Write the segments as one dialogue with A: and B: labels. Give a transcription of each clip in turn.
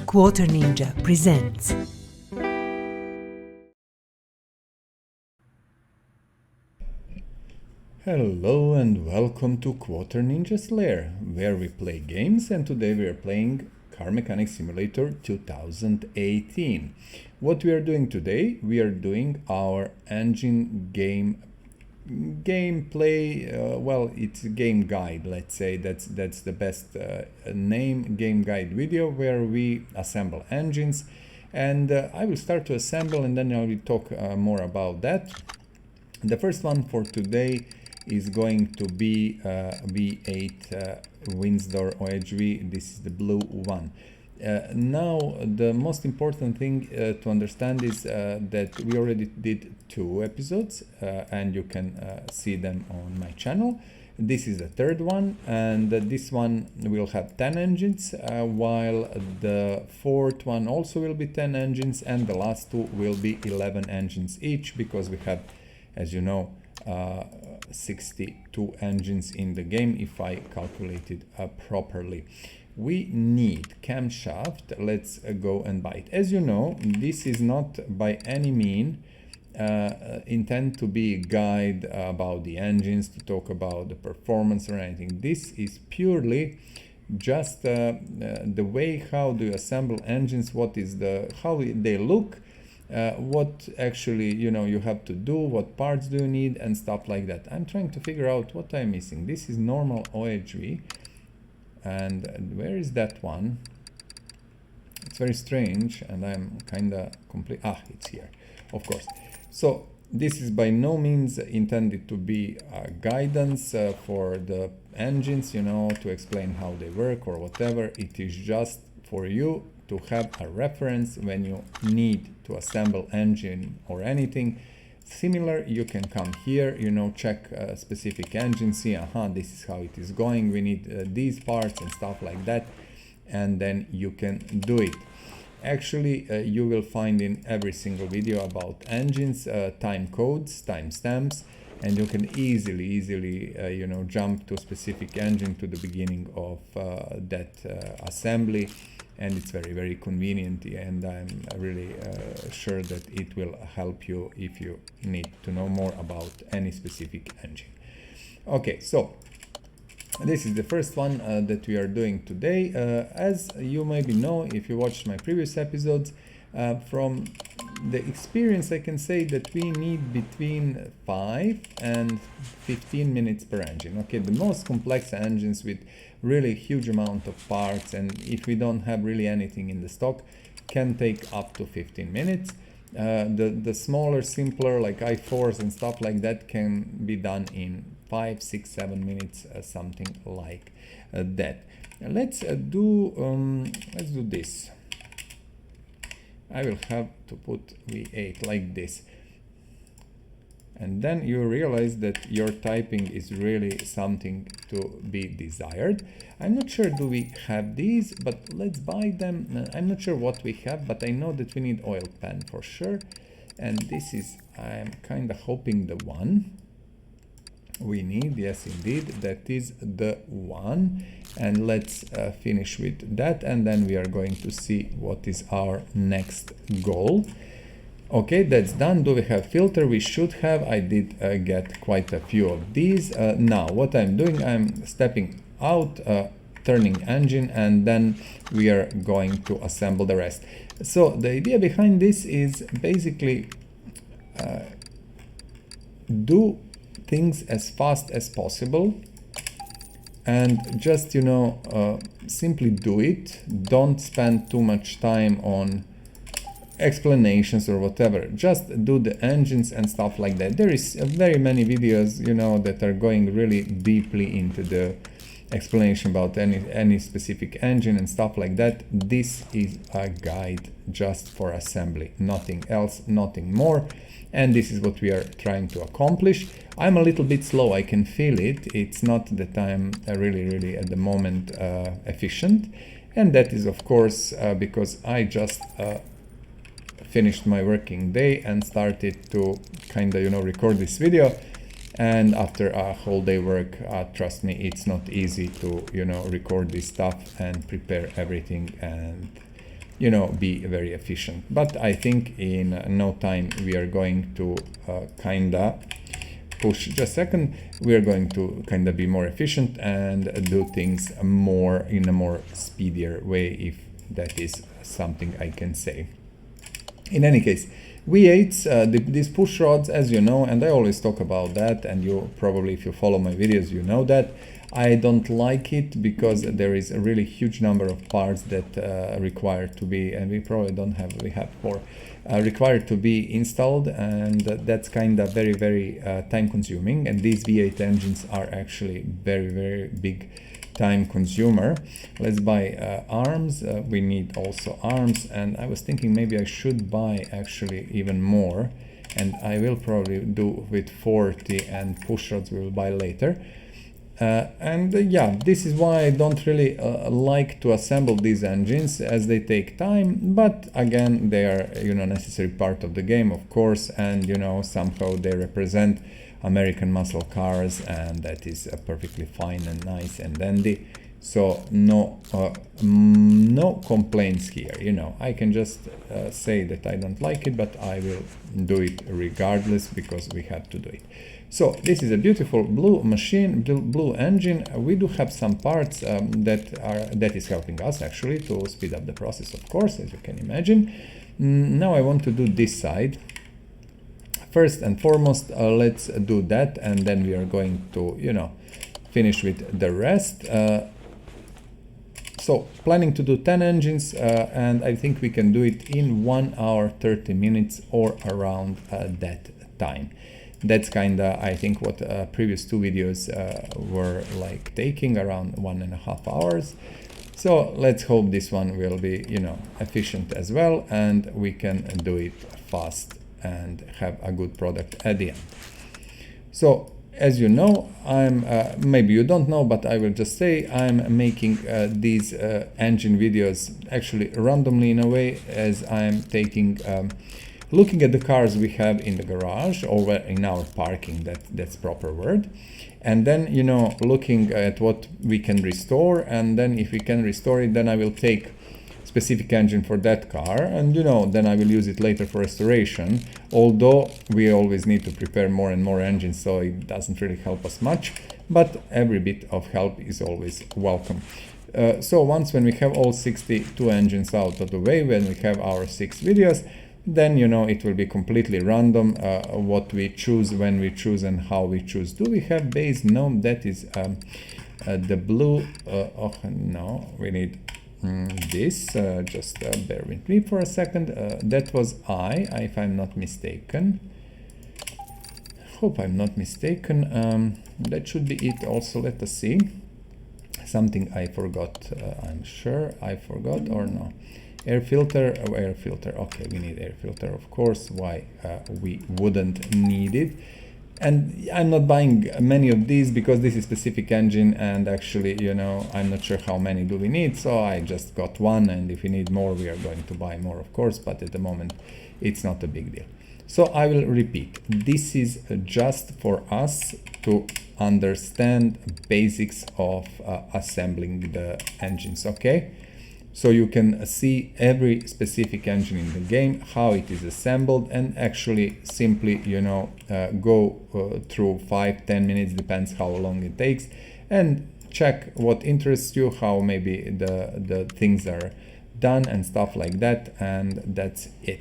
A: Quarter Ninja presents.
B: Hello and welcome to Quarter Ninja's Lair, where we play games, and today we are playing Car Mechanic Simulator 2018. What we are doing today, we are doing our engine gameplay, well, it's a game guide, let's say, that's the best name, game guide video, where we assemble engines, and I will start to assemble and then I will talk more about that. The first one for today is going to be V8 Windsor OHV. This is the blue one. Now the most important thing to understand is that we already did 2 episodes and you can see them on my channel. This is the third one, and this one will have 10 engines, while the fourth one also will be 10 engines, and the last 2 will be 11 engines each, because we have, as you know, 62 engines in the game if I calculated properly. We need camshaft. Let's go and buy it. As you know, this is not by any mean intend to be a guide about the engines, to talk about the performance or anything. This is purely just the way how do you assemble engines, what is how they look, what actually you have to do, what parts do you need, and stuff like that. I'm trying to figure out what I'm missing. This is normal OHV, and where is that one? It's very strange, and I'm kind of complete. It's here, of course. So this is by no means intended to be guidance for the engines, to explain how they work or whatever. It is just for you to have a reference when you need to assemble engine or anything similar. You can come here, check a specific engine, see, this is how it is going, we need these parts and stuff like that, and then you can do it. Actually, you will find in every single video about engines time codes, timestamps, and you can easily jump to a specific engine to the beginning of that assembly, and it's very convenient, and I'm really sure that it will help you if you need to know more about any specific engine. Okay, so this is the first one that we are doing today. As you maybe know, if you watched my previous episodes, from the experience I can say that we need between 5 and 15 minutes per engine. Okay, the most complex engines with really huge amount of parts, and if we don't have really anything in the stock, can take up to 15 minutes. The smaller, simpler, like i4s and stuff like that, can be done in 5, 6, 7 minutes, something like that. Let's do this. I will have to put V8 like this, and then you realize that your typing is really something to be desired. I'm not sure do we have these, but let's buy them. I'm not sure what we have, but I know that we need oil pan for sure, and this is, I'm kind of hoping, the one we need. Yes, indeed, that is the one. And let's finish with that, and then we are going to see what is our next goal. Okay, that's done. Do we have filter? We should have. I did get quite a few of these. Now what I'm doing, I'm stepping out, turning engine, and then we are going to assemble the rest. So the idea behind this is basically do things as fast as possible, and just simply do it. Don't spend too much time on explanations or whatever. Just do the engines and stuff like that. There is very many videos that are going really deeply into the explanation about any specific engine and stuff like that. This is a guide just for assembly, nothing else, nothing more. And this is what we are trying to accomplish. I'm a little bit slow, I can feel it. It's not that I'm really at the moment efficient, and that is of course because I just finished my working day and started to kind of record this video, and after a whole day work, trust me, it's not easy to record this stuff and prepare everything and you know, be very efficient. But I think in no time we are going to kinda push. Just a second, we are going to kinda be more efficient and do things more in a more speedier way, if that is something I can say. In any case, V8s, these push rods, as you know, and I always talk about that, and you probably, if you follow my videos, you know that I don't like it because there is a really huge number of parts that require to be, and we probably don't have, we have more, required to be installed, and that's kind of very, very time consuming. And these V8 engines are actually very, very big time consumer. Let's buy arms. We need also arms, and I was thinking maybe I should buy actually even more, and I will probably do with 40, and push rods we will buy later. Yeah, this is why I don't really like to assemble these engines, as they take time, but again they are, you know, necessary part of the game, of course, and you know, somehow they represent American muscle cars, and that is perfectly fine and nice and dandy. So no complaints here. You know, I can just say that I don't like it, but I will do it regardless because we have to do it. So this is a beautiful blue machine, blue engine. We do have some parts that is helping us actually to speed up the process, of course, as you can imagine. Now I want to do this side. First and foremost, let's do that, and then we are going to, you know, finish with the rest. So planning to do 10 engines, and I think we can do it in 1 hour 30 minutes or around that time. That's kinda, I think, what previous 2 videos were like taking around 1.5 hours. So let's hope this one will be, you know, efficient as well, and we can do it fast and have a good product at the end. So as you know, I'm maybe you don't know, but I will just say I'm making these engine videos actually randomly, in a way, as I'm taking looking at the cars we have in the garage or in our parking, that's proper word, and then, you know, looking at what we can restore, and then if we can restore it, then I will take specific engine for that car, and you know, then I will use it later for restoration, although we always need to prepare more and more engines, so it doesn't really help us much, but every bit of help is always welcome. So once when we have all 62 engines out of the way, when we have our 6 videos, then, you know, it will be completely random what we choose, when we choose, and how we choose. Do we have base? No, that is the blue. Oh no, we need this. Just bear with me for a second. That was if I'm not mistaken. Hope I'm not mistaken. That should be it also. Let us see. Something I forgot. I'm sure I forgot, or no. Air filter, air filter. Okay, we need air filter, of course. Why we wouldn't need it? And I'm not buying many of these because this is specific engine, and actually, you know, I'm not sure how many do we need, so I just got one, and if we need more, we are going to buy more, of course, but at the moment it's not a big deal. So I will repeat, this is just for us to understand basics of assembling the engines, okay? So you can see every specific engine in the game, how it is assembled, and actually simply, you know, go through 5-10 minutes, depends how long it takes, and check what interests you, how maybe the things are done and stuff like that, and that's it.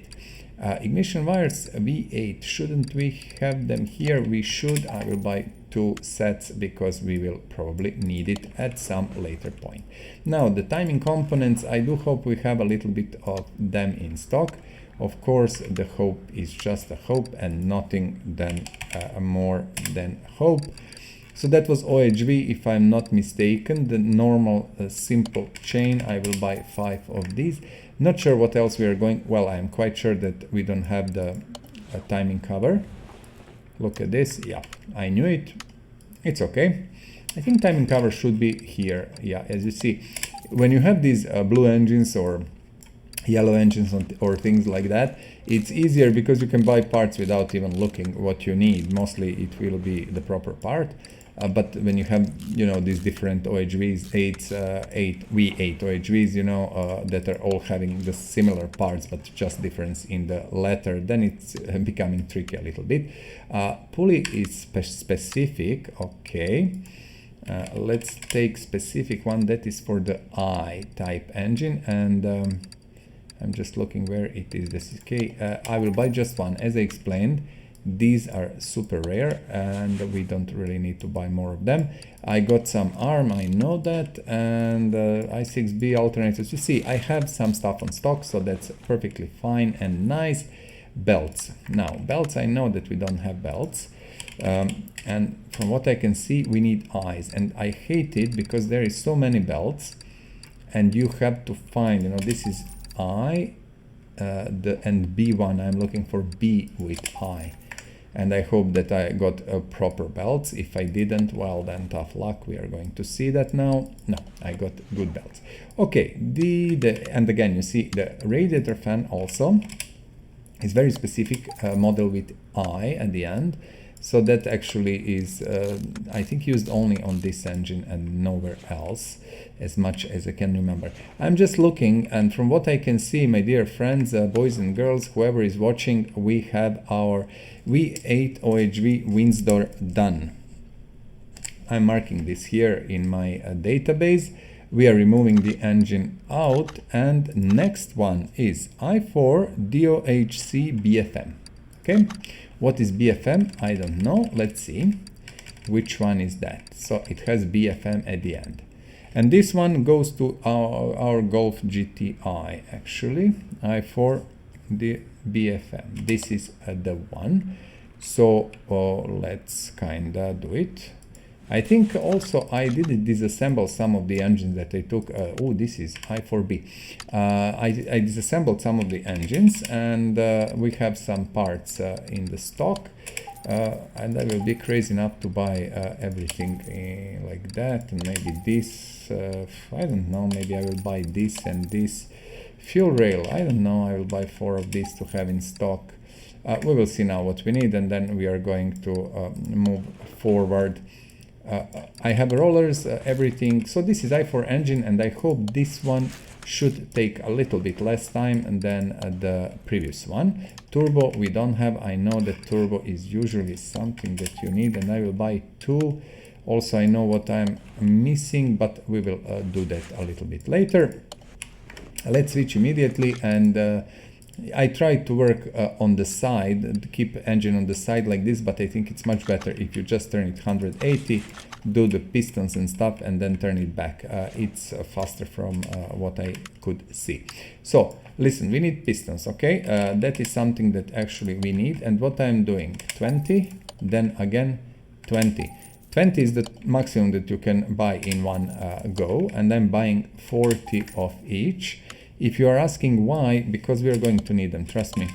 B: Ignition wires, V8, shouldn't we have them here? We should. I will buy 2 sets because we will probably need it at some later point. Now the timing components, I do hope we have a little bit of them in stock. Of course, the hope is just a hope and nothing than more than hope. So that was OHV, if I'm not mistaken, the normal simple chain. I will buy 5 of these. Not sure what else we are going. Well, I'm quite sure that we don't have the timing cover. Look at this. Yeah, I knew it. It's okay. I think timing cover should be here. Yeah, as you see, when you have these blue engines or yellow engines or things like that, it's easier because you can buy parts without even looking what you need. Mostly it will be the proper part. but when you have, you know, these different OHVs, 8 V8 OHVs, you know, that are all having the similar parts but just difference in the letter, then it's becoming tricky a little bit. Pulley is specific. Okay, let's take specific one that is for the I type engine, and I'm just looking where it is. This is okay. I will buy just one. As I explained, these are super rare and we don't really need to buy more of them. I got some ARM, I know that, and i6B alternators. You see, I have some stuff on stock, so that's perfectly fine and nice. Belts. Now, belts, I know that we don't have belts. And from what I can see, we need eyes. And I hate it because there is so many belts and you have to find, you know, this is I, and B1, I'm looking for B with I. And I hope that I got proper belts. If I didn't, well then tough luck. We are going to see that now. No, I got good belts. Okay, and again, you see the radiator fan also is very specific model with I at the end. So that actually is, I think, used only on this engine and nowhere else, as much as I can remember. I'm just looking, and from what I can see, my dear friends, boys and girls, whoever is watching, we have our V8 OHV Windsor done. I'm marking this here in my database. We are removing the engine out, and next one is i4 DOHC BFM. Okay. What is BFM? I don't know. Let's see. Which one is that? So it has BFM at the end. And this one goes to our Golf GTI, actually. i4 the BFM. This is the one. So let's kinda do it. I think also I did disassemble some of the engines that I took. Oh, this is i4B. I disassembled some of the engines, and we have some parts in the stock. And I will be crazy enough to buy everything like that, and maybe this. I don't know. Maybe I will buy this and this. Fuel rail. I don't know. I will buy 4 of these to have in stock. We will see now what we need, and then we are going to move forward. I have rollers, everything. So this is i4 engine, and I hope this one should take a little bit less time than the previous one. Turbo we don't have. I know that turbo is usually something that you need, and I will buy 2. Also, I know what I'm missing, but we will do that a little bit later. Let's switch immediately, and I tried to work on the side, to keep engine on the side like this, but I think it's much better if you just turn it 180, do the pistons and stuff, and then turn it back. It's faster from what I could see. So listen, we need pistons, okay? That is something that actually we need. And what I'm doing, 20, then again 20. 20 is the maximum that you can buy in one go, and I'm buying 40 of each. If you are asking why, because we are going to need them, trust me.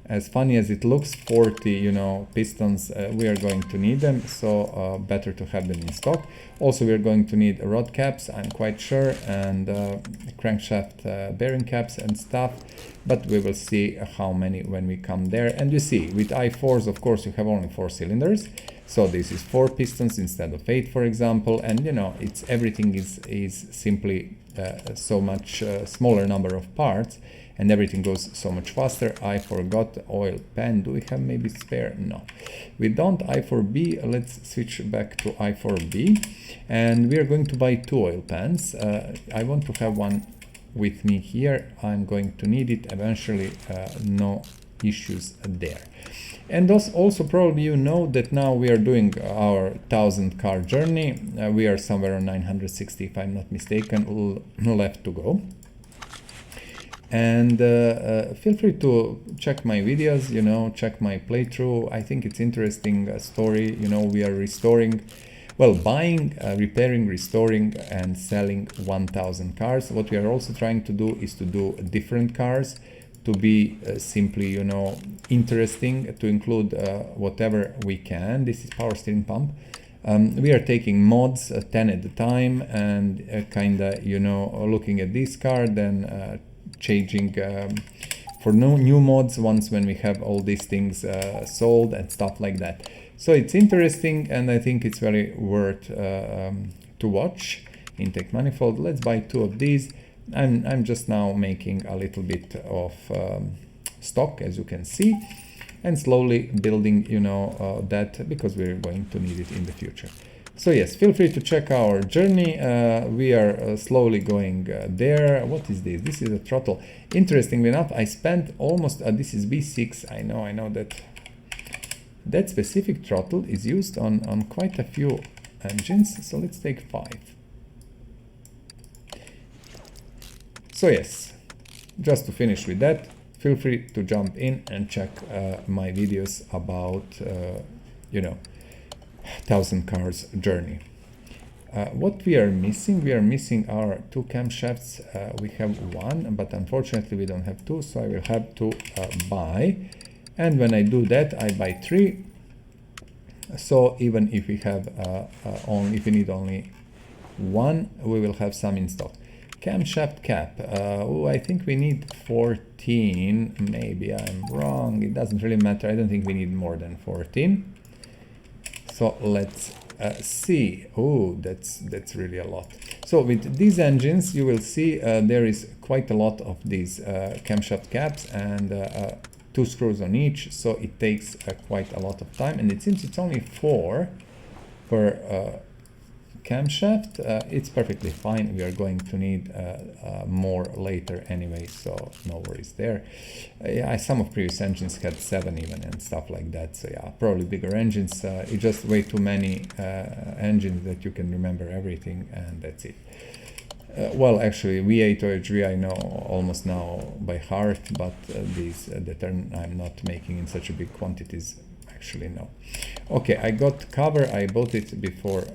B: As funny as it looks, 40, you know, pistons, we are going to need them, so better to have them in stock. Also, we are going to need rod caps, I'm quite sure, and crankshaft bearing caps and stuff, but we will see how many when we come there. And you see, with i4s, of course, you have only 4 cylinders, so this is 4 pistons instead of 8, for example, and you know, it's everything is simply so much smaller number of parts, and everything goes so much faster. I forgot oil pan. Do we have maybe spare? No, we don't. i4B. Let's switch back to i4B, and we are going to buy 2 oil pans. I want to have one with me here. I'm going to need it eventually. No issues there. And also probably you know that now we are doing our 1,000 car journey. We are somewhere on 960 if I'm not mistaken, left to go. And feel free to check my videos, you know, check my playthrough. I think it's interesting story. You know, we are restoring, well, buying, repairing, restoring and selling 1,000 cars. What we are also trying to do is to do different cars, to be simply, you know, interesting, to include whatever we can. This is power steering pump. We are taking mods 10 at a time, and kinda, you know, looking at this car, then changing for new mods once when we have all these things sold and stuff like that. So it's interesting, and I think it's very worth to watch. Intake manifold, let's buy 2 of these. I'm just now making a little bit of stock, as you can see, and slowly building, you know, that, because we're going to need it in the future. So yes, feel free to check our journey. We are slowly going there. What is this? This is a throttle. Interestingly enough, I spent almost, this is B6. I know that specific throttle is used on quite a few engines. So let's take 5. So yes, just to finish with that, feel free to jump in and check my videos about, you know, 1000 cars journey. What we are missing our 2 camshafts. We have 1, but unfortunately we don't have 2, so I will have to buy. And when I do that, I buy 3. So even if we have if we need only 1, we will have some in stock. Camshaft cap. I think we need 14. Maybe I'm wrong. It doesn't really matter. I don't think we need more than 14. So let's see. Oh, that's really a lot. So with these engines, you will see there is quite a lot of these camshaft caps, and 2 screws on each. So it takes quite a lot of time. And since it's only 4 per camshaft, it's perfectly fine. We are going to need more later anyway, so no worries there. Yeah, some of previous engines had 7 even and stuff like that, so yeah, probably bigger engines. It's just way too many engines that you can remember everything, and that's it. Well, actually, V8 OHV I know almost now by heart, but these that I'm not making in such a big quantities. Actually, no. Okay, I got cover. I bought it before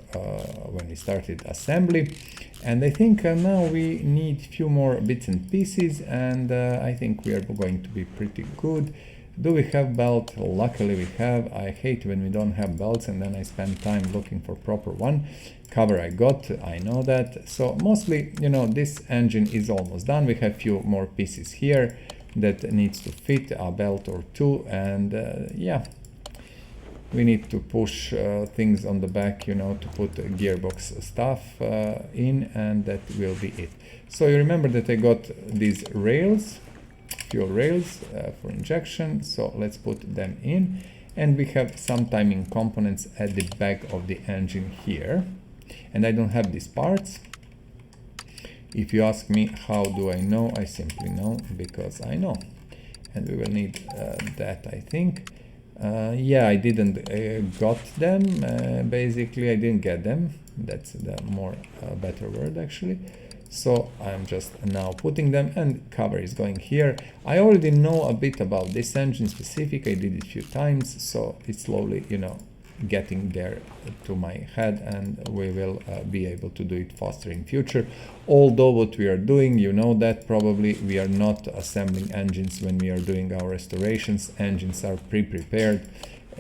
B: when we started assembly, and I think now we need few more bits and pieces, and I think we are going to be pretty good. Do we have belt? Luckily we have. I hate when we don't have belts and then I spend time looking for proper one. Cover I got, I know that. So mostly, you know, this engine is almost done. We have few more pieces here that needs to fit a belt or 2, and yeah, we need to push things on the back, you know, to put gearbox stuff in, and that will be it. So you remember that I got these rails, fuel rails for injection, so let's put them in, and we have some timing components at the back of the engine here, and I don't have these parts. If you ask me how do I know, I simply know because I know, and we will need that, I think. Yeah, I didn't got them. Basically, I didn't get them. That's the more better word, actually. So I'm just now putting them, and cover is going here. I already know a bit about this engine specific. I did it a few times, so it's slowly, you know, getting there to my head, and we will be able to do it faster in future. Although what we are doing, you know that probably we are not assembling engines when we are doing our restorations. Engines are pre-prepared,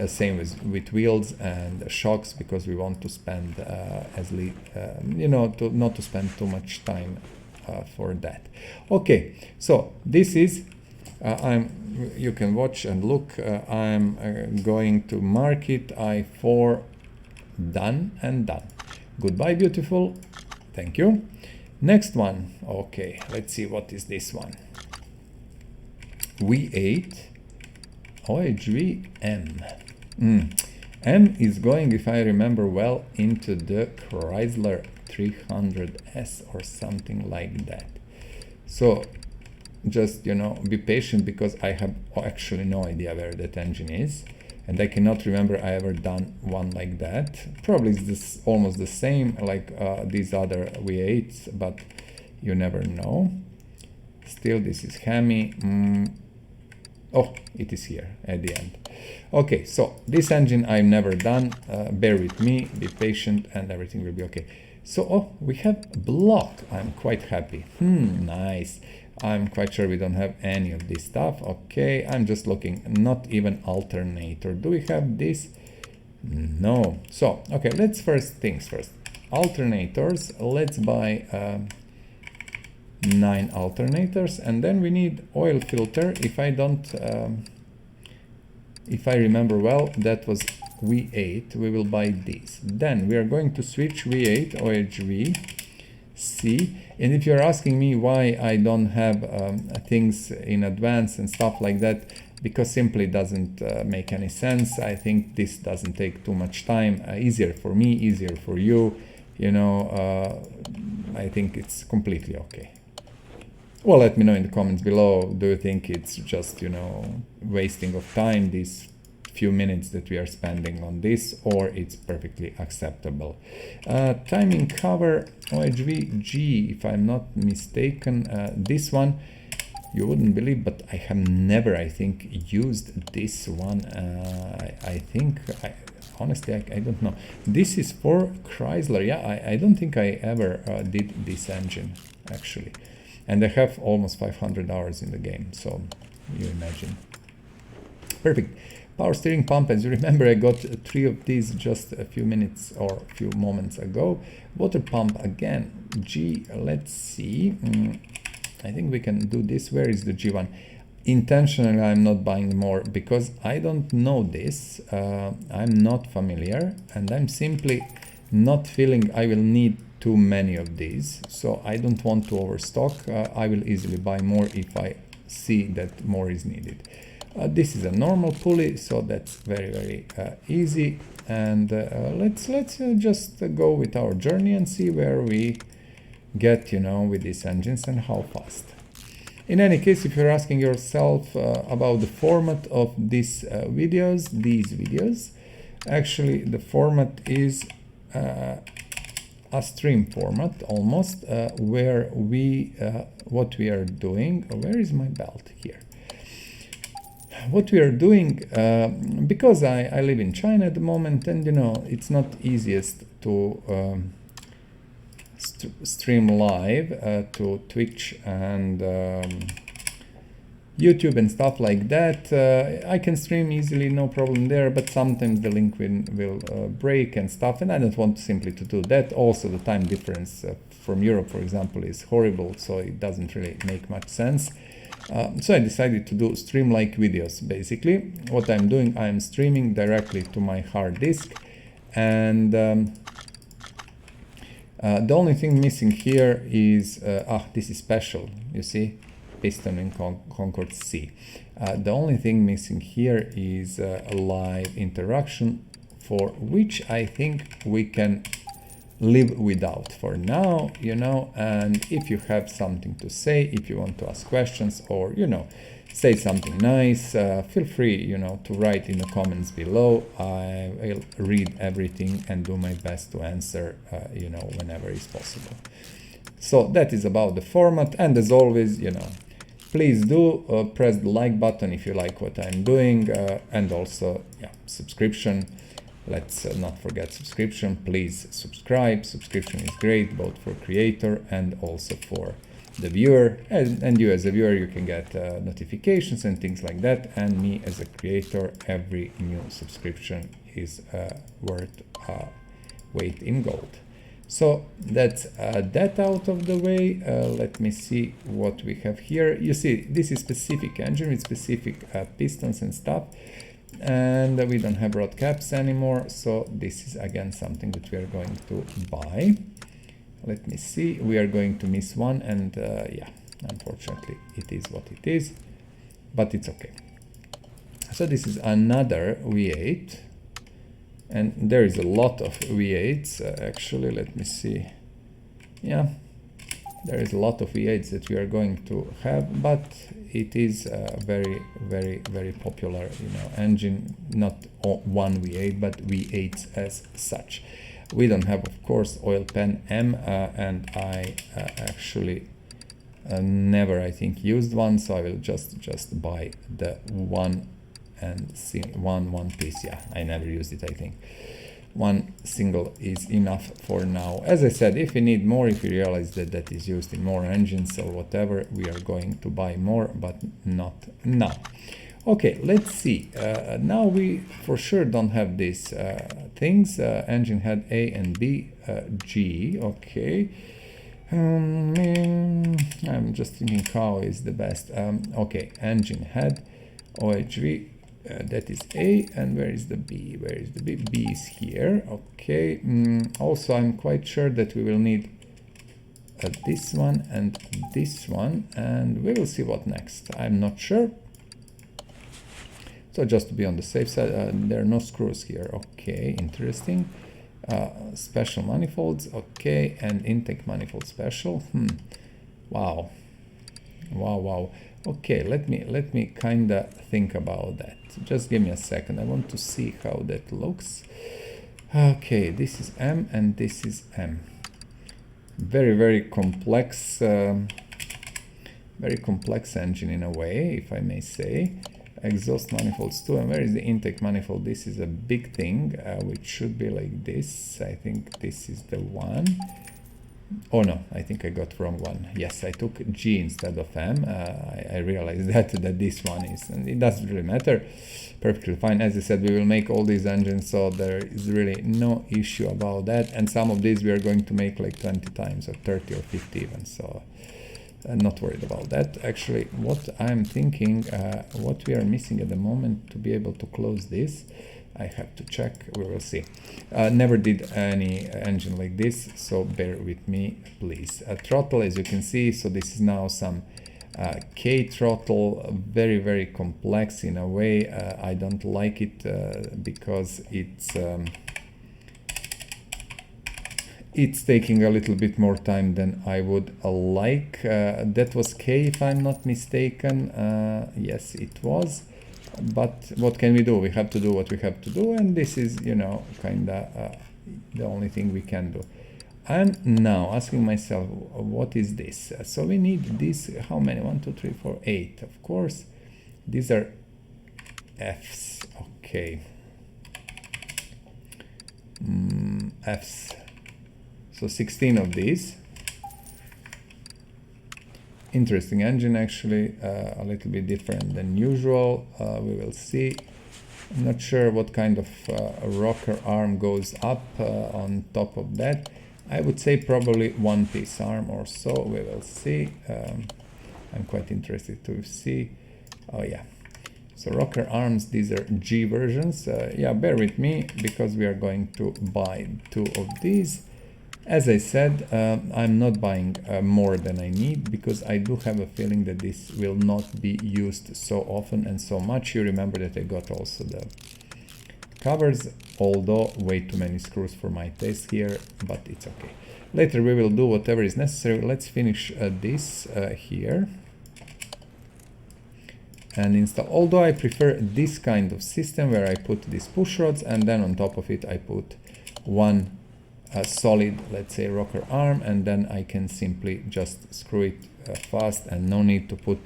B: same with wheels and shocks, because we want to spend you know, not to spend too much time for that. Okay, so this is you can watch and look. I'm going to mark it I4 done and done. Goodbye, beautiful. Thank you. Next one. Okay, let's see what is this one. V8 OHV M. M is going, if I remember well, into the Chrysler 300S or something like that. So just, you know, be patient, because I have actually no idea where that engine is, and I cannot remember I ever done one like that. Probably it's this almost the same like these other V8s, but you never know. Still, this is Hemi. Oh, it is here at the end. Okay, so this engine I've never done. Bear with me, be patient, and everything will be okay. So, oh, we have block. I'm quite happy. Nice. I'm quite sure we don't have any of this stuff. Okay, I'm just looking. Not even alternator. Do we have this? No. So, okay, let's first things first. Alternators. Let's buy 9 alternators, and then we need oil filter. If I don't, if I remember well, that was V8, we will buy this. Then we are going to switch V8 OHV C. And if you're asking me why I don't have things in advance and stuff like that, because simply doesn't make any sense. I think this doesn't take too much time. Easier for me, easier for you. You know, I think it's completely okay. Well, let me know in the comments below. Do you think it's just, you know, wasting of time, these few minutes that we are spending on this, or it's perfectly acceptable? Timing cover OHV G, if I'm not mistaken. This one, you wouldn't believe, but I have never, I think, used this one. Honestly, I don't know. This is for Chrysler. Yeah, I don't think I ever did this engine, actually. And I have almost 500 hours in the game, so you imagine. Perfect. Power steering pump, as you remember, I got 3 of these just a few minutes or a few moments ago. Water pump again, G, let's see. I think we can do this. Where is the G1? Intentionally, I'm not buying more because I don't know this. I'm not familiar, and I'm simply not feeling I will need too many of these. So I don't want to overstock. I will easily buy more if I see that more is needed. This is a normal pulley, so that's very, very easy. And let's just go with our journey and see where we get, you know, with these engines and how fast. In any case, if you're asking yourself about the format of these videos, actually the format is a stream format almost, where we what we are doing. Where is my belt here? What we are doing, because I live in China at the moment, and you know, it's not easiest to stream live to Twitch and YouTube and stuff like that. I can stream easily, no problem there, but sometimes the link will break and stuff, and I don't want simply to do that. Also, the time difference from Europe, for example, is horrible, so it doesn't really make much sense. So I decided to do stream-like videos. Basically, what I'm doing, I'm streaming directly to my hard disk, and the only thing missing here is, this is special, you see, piston in Concord C. The only thing missing here is a live interaction, for which I think we can live without for now, you know. And if you have something to say, if you want to ask questions, or, you know, say something nice, feel free, you know, to write in the comments below. I will read everything and do my best to answer, you know, whenever is possible. So that is about the format, and as always, you know, please do press the like button if you like what I'm doing, and also, yeah, subscription. Let's not forget subscription. Please subscribe. Subscription is great both for creator and also for the viewer, and you as a viewer, you can get notifications and things like that, and me as a creator, every new subscription is worth weight in gold. So that's that out of the way. Let me see what we have here. You see, this is specific engine with specific pistons and stuff, and we don't have rod caps anymore, so this is again something that we are going to buy. Let me see, we are going to miss one, and yeah, unfortunately it is what it is, but it's okay. So this is another V8, and there is a lot of V8s actually. Let me see, yeah, there is a lot of V8s that we are going to have, but it is a very, very, very popular, you know, engine, not one V8, but V8s as such. We don't have, of course, oil pan M, and I actually never, I think, used one, so I will just buy the one and see one piece. Yeah, I never used it, I think. One single is enough for now. As I said, if we need more, if we realize that that is used in more engines or whatever, we are going to buy more, but not now. Okay, let's see. Now we for sure don't have these things. Engine head A and B, G, okay. I'm just thinking how is the best. Okay, engine head, OHV, That is A, and where is the B? Where is the B? B is here. Okay. Also, I'm quite sure that we will need this one and this one, and we will see what next. I'm not sure. So just to be on the safe side, there are no screws here. Okay, interesting. Special manifolds. Okay, and intake manifold special. Wow. Wow. Okay, let me kinda think about that. Just give me a second. I want to see how that looks. Okay, this is M and this is M. Very complex, very complex engine in a way, if I may say. Exhaust manifolds too, and where is the intake manifold? This is a big thing, which should be like this. I think this is the one. Oh no, I think I got wrong one. Yes, I took G instead of M. I realized that this one is, and it doesn't really matter. Perfectly fine. As I said, we will make all these engines, so there is really no issue about that. And some of these we are going to make like 20 times or 30 or 50 even, so I'm not worried about that. Actually, what I'm thinking, what we are missing at the moment to be able to close this, I have to check, we will see. Never did any engine like this, so bear with me, please. Throttle, as you can see, so this is now some K throttle, very complex in a way. I don't like it because it's taking a little bit more time than I would like. That was K, if I'm not mistaken. Yes, it was. But what can we do? We have to do what we have to do, and this is, you know, kinda the only thing we can do. I'm now asking myself, what is this? So we need this, how many? 1, 2, 3, 4, 8. Of course, these are Fs. Okay. Fs. So 16 of these. Interesting engine, actually, a little bit different than usual. We will see. I'm not sure what kind of rocker arm goes up on top of that. I would say probably one-piece arm or so. We will see. I'm quite interested to see. Oh yeah. So rocker arms, these are G versions. Yeah, bear with me because we are going to buy 2 of these. As I said, I'm not buying more than I need because I do have a feeling that this will not be used so often and so much. You remember that I got also the covers, although way too many screws for my taste here, but it's okay. Later we will do whatever is necessary. Let's finish this here and install. Although I prefer this kind of system where I put these push rods and then on top of it I put one solid, let's say, rocker arm, and then I can simply just screw it fast and no need to put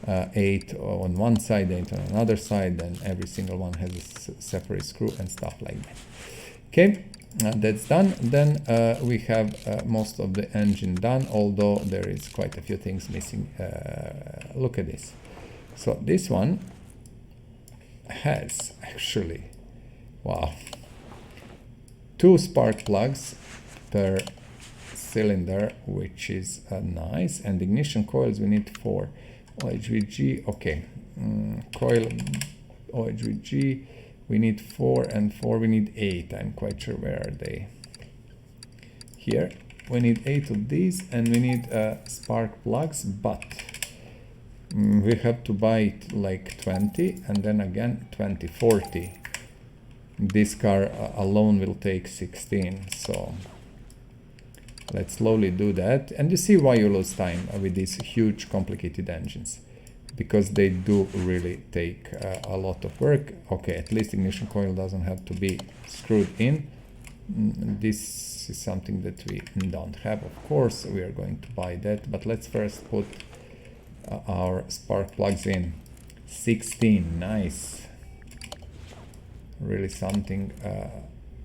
B: 8 on one side, 8 on another side, and every single one has a separate screw and stuff like that. Okay, that's done. Then we have most of the engine done, although there is quite a few things missing. Look at this. So this one has actually, wow, 2 spark plugs per cylinder, which is nice, and ignition coils we need 4. OHVG, okay, coil OHVG we need 4, and 4 we need 8. I'm quite sure where are they. Here we need 8 of these, and we need spark plugs, but we have to buy it like 20 and then again 20, 40. This car alone will take 16, so let's slowly do that. And you see why you lose time with these huge complicated engines, because they do really take a lot of work. Okay, at least ignition coil doesn't have to be screwed in. This is something that we don't have, of course. We are going to buy that, but let's first put our spark plugs in. 16, nice. Really something.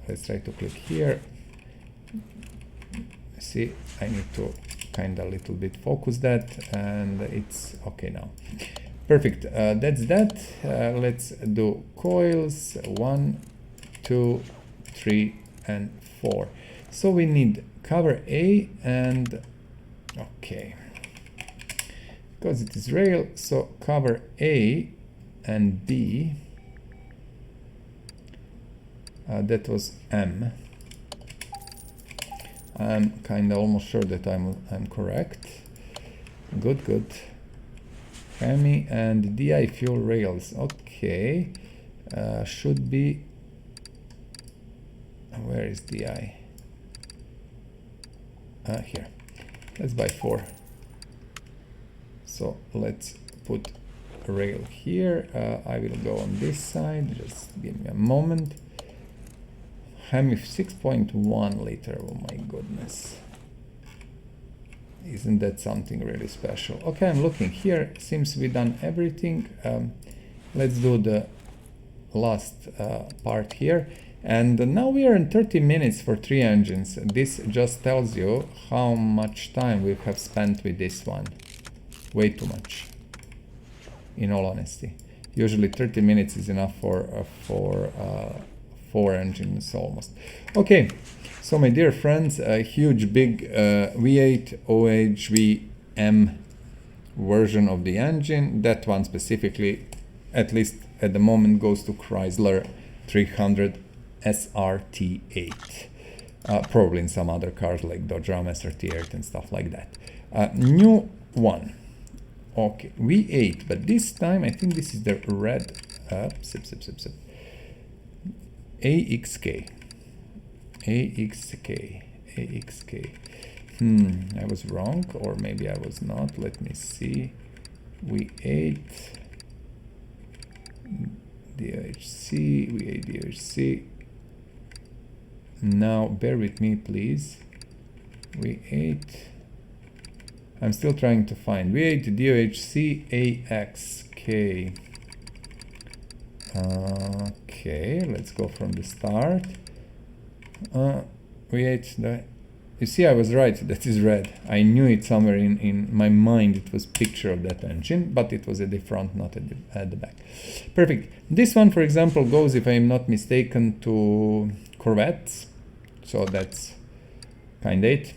B: Let's try to click here. See, I need to kind of a little bit focus that, and it's okay now. Perfect. That's that. Let's do coils 1, 2, 3, and 4. So we need cover A and okay, because it is rail. So cover A and B. That was M. I'm kind of almost sure that I'm correct. Good, good. Hemi and DI fuel rails. Okay, should be. Where is DI? Here. Let's buy 4. So let's put a rail here. I will go on this side. Just give me a moment. Hemi 6.1 liter. Oh my goodness. Isn't that something really special? Okay, I'm looking here. Seems we've done everything. Let's do the last part here. And now we are in 30 minutes for 3 engines. This just tells you how much time we have spent with this one. Way too much, in all honesty. Usually 30 minutes is enough for 4 engines almost. Okay, so my dear friends, a huge big V8 OHV M version of the engine. That one specifically, at least at the moment, goes to Chrysler 300 SRT8. Probably in some other cars like Dodge Ram SRT8 and stuff like that. New one. Okay, V8, but this time I think this is the red. AXK. I was wrong, or maybe I was not. Let me see. V8 DOHC, V8 DOHC. Now bear with me, please. V8. I'm still trying to find V8 DOHC AXK. Okay, let's go from the start. V8. You see, I was right. That is red. I knew it somewhere in my mind. It was picture of that engine, but it was at the front, not at the back. Perfect. This one, for example, goes, if I am not mistaken, to Corvettes. So that's kind 8.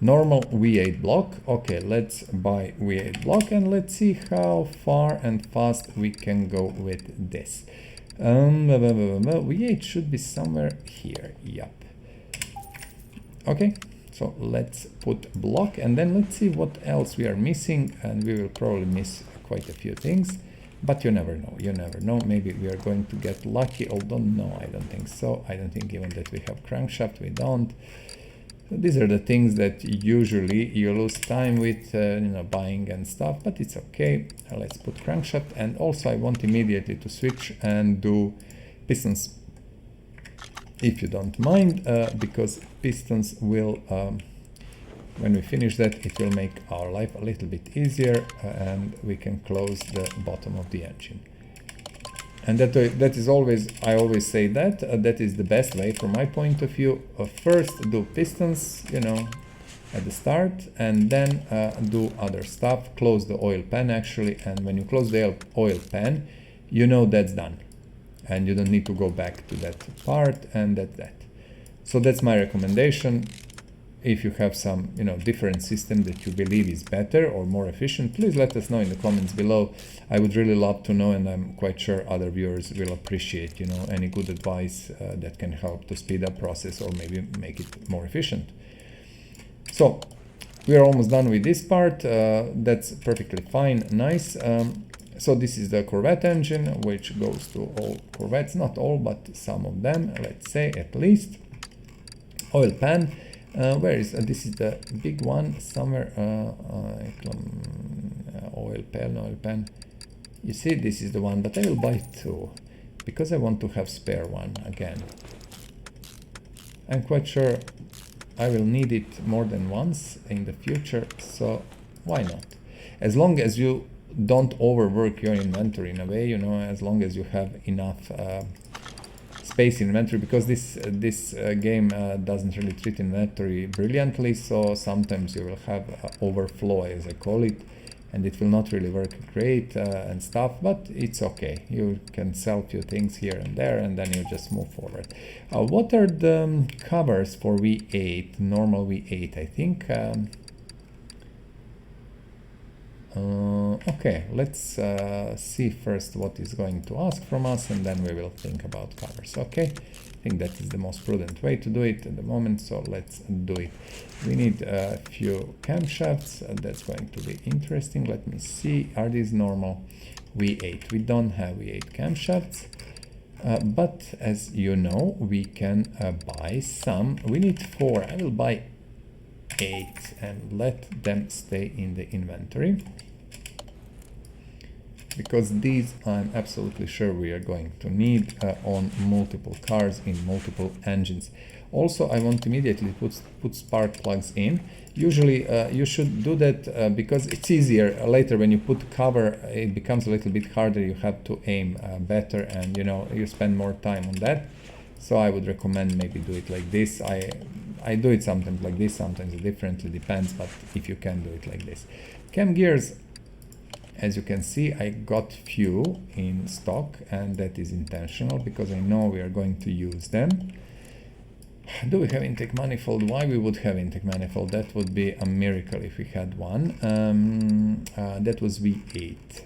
B: Normal V8 block. Okay, let's buy V8 block and let's see how far and fast we can go with this. V8 should be somewhere here. Yep. Okay, so let's put block and then let's see what else we are missing, and we will probably miss quite a few things, but you never know. You never know. Maybe we are going to get lucky, although no, I don't think so. I don't think even that we have crankshaft, we don't. So these are the things that usually you lose time with, buying and stuff, but it's okay. Let's put crankshaft, and also I want immediately to switch and do pistons, if you don't mind, because pistons will, when we finish that, it will make our life a little bit easier, and we can close the bottom of the engine. And that is always, I always say that, that is the best way from my point of view. First do pistons, at the start, and then do other stuff. Close the oil pan actually, and when you close the oil pan, that's done. And you don't need to go back to that part, and that's that. So that's my recommendation. If you have some, different system that you believe is better or more efficient, please let us know in the comments below. I would really love to know, and I'm quite sure other viewers will appreciate, any good advice that can help to speed up process or maybe make it more efficient. So we are almost done with this part. That's perfectly fine. Nice. So this is the Corvette engine, which goes to all Corvettes, not all, but some of them, let's say at least. Oil pan. Where is this? Is the big one somewhere? Oil pan. You see, this is the one, but I will buy 2 because I want to have spare one again. I'm quite sure I will need it more than once in the future, so why not? As long as you don't overwork your inventory in a way, as long as you have enough space in inventory, because this game doesn't really treat inventory brilliantly, so sometimes you will have overflow, as I call it, and it will not really work great and stuff, but it's okay. You can sell a few things here and there, and then you just move forward. What are the covers for V8, normal V8? I think Okay, let's see first what is going to ask from us, and then we will think about covers. Okay, I think that is the most prudent way to do it at the moment, so let's do it. We need a few camshafts. That's going to be interesting. Let me see, are these normal? V8. We don't have V8 camshafts, but as you know, we can buy some. We need 4. I will buy 8 and let them stay in the inventory, because these I'm absolutely sure we are going to need on multiple cars in multiple engines. Also, I want immediately put spark plugs in. Usually you should do that because it's easier. Later when you put cover, it becomes a little bit harder. You have to aim better, and you know, you spend more time on that. So I would recommend maybe do it like this. I do it sometimes like this, sometimes differently, depends, but if you can do it like this. Cam gears, as you can see, I got few in stock, and that is intentional because I know we are going to use them. Do we have intake manifold? Why we would have intake manifold? That would be a miracle if we had one. That was V8.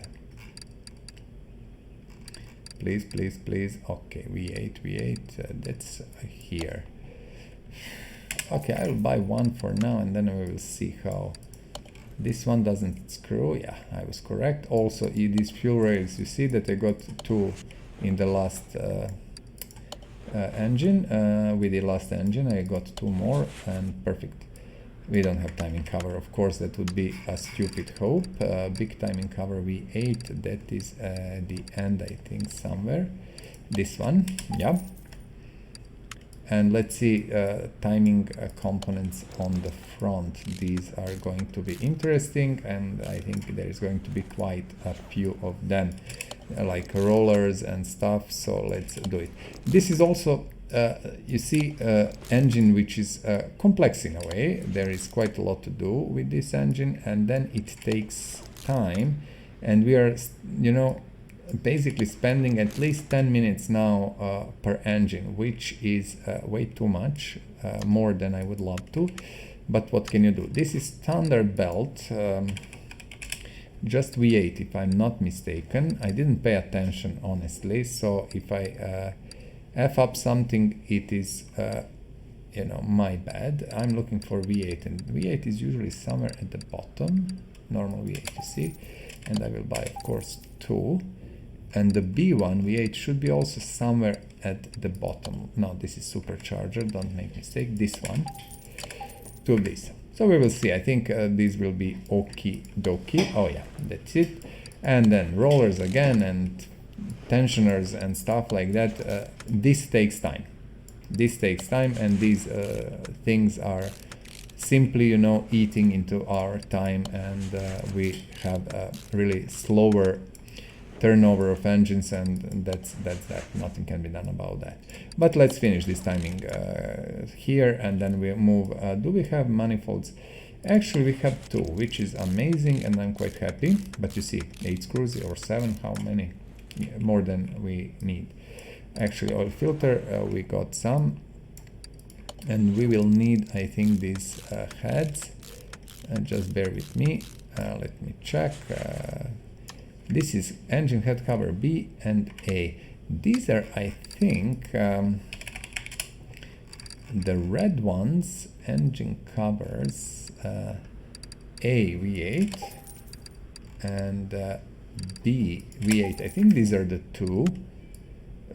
B: Please, please, please. Okay, V8, that's here. Okay, I will buy one for now, and then we will see how. This one doesn't screw. Yeah, I was correct. Also, these fuel rails, you see that I got 2 in the last engine. With the last engine, I got 2 more, and perfect. We don't have timing cover, of course. That would be a stupid hope. Big timing cover V8. That is the end, I think, somewhere. This one, yeah. And let's see timing components on the front. These are going to be interesting, and I think there is going to be quite a few of them, like rollers and stuff. So let's do it. This is also, you see, engine which is complex in a way. There is quite a lot to do with this engine, and then it takes time, and we are, you know, basically spending at least 10 minutes now per engine, which is way too much, more than I would love to, but what can you do? This is standard belt, just V8 if I'm not mistaken. I didn't pay attention honestly, so if I F up something, it is you know, my bad. I'm looking for V8, and V8 is usually somewhere at the bottom, normal V8, you see, and I will buy of course 2. And the B1 V8 should be also somewhere at the bottom. No, this is supercharger, don't make mistake. This one, 2 of these. So we will see. I think these will be okie dokie. Oh yeah, that's it. And then rollers again, and tensioners and stuff like that. This takes time. This takes time, and these things are simply, you know, eating into our time, and we have a really slower turnover of engines, and that's that. Nothing can be done about that. But let's finish this timing here, and then we move. Do we have manifolds? Actually, we have 2, which is amazing, and I'm quite happy. But you see, 8 screws or 7, how many? Yeah, more than we need. Actually, oil filter, we got some, and we will need, I think, these heads. And just bear with me. Let me check. This is engine head cover B and A. These are, I think, the red ones, engine covers, A V8 and B V8. I think these are the 2,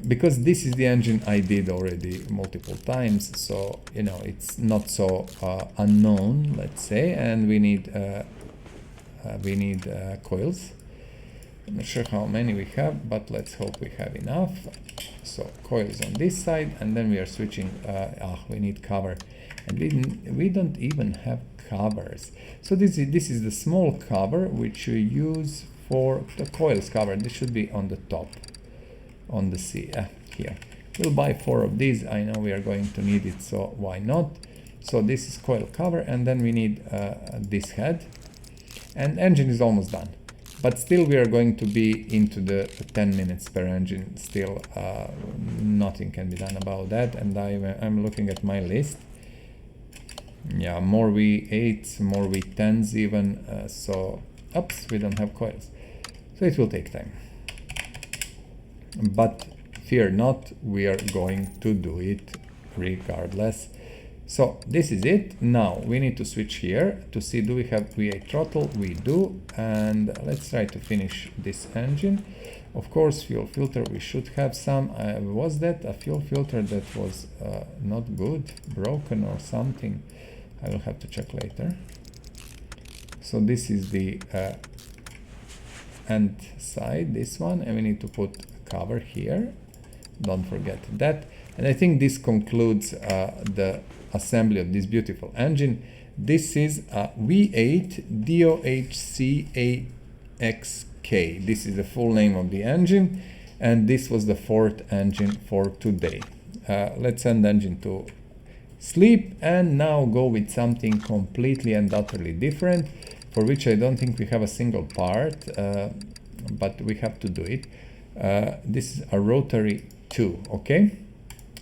B: because this is the engine I did already multiple times, so you know, it's not so unknown, let's say, and we need coils. I'm not sure how many we have, but let's hope we have enough. So coils on this side, and then we are switching. We need cover, and we don't even have covers. So this is the small cover which you use for the coils cover. This should be on the top, on the C. Here we'll buy 4 of these. I know we are going to need it, so why not? So this is coil cover, and then we need this head, and engine is almost done. But still we are going to be into the 10 minutes per engine. Still nothing can be done about that, and I'm looking at my list. Yeah, more V8s, more V10s even, so Oops, we don't have coils. So it will take time. But fear not, we are going to do it regardless. So this is it. Now we need to switch here to see, do we have V8 throttle? We do. And let's try to finish this engine. Of course, fuel filter, we should have some. Was that a fuel filter that was not good, broken or something? I will have to check later. So this is the end side, this one, and we need to put a cover here. Don't forget that. And I think this concludes the assembly of this beautiful engine. This is a V8 DOHC AXK. This is the full name of the engine, and this was the fourth engine for today. Let's send the engine to sleep and now go with something completely and utterly different, for which I don't think we have a single part, but we have to do it. This is a Rotary 2, okay?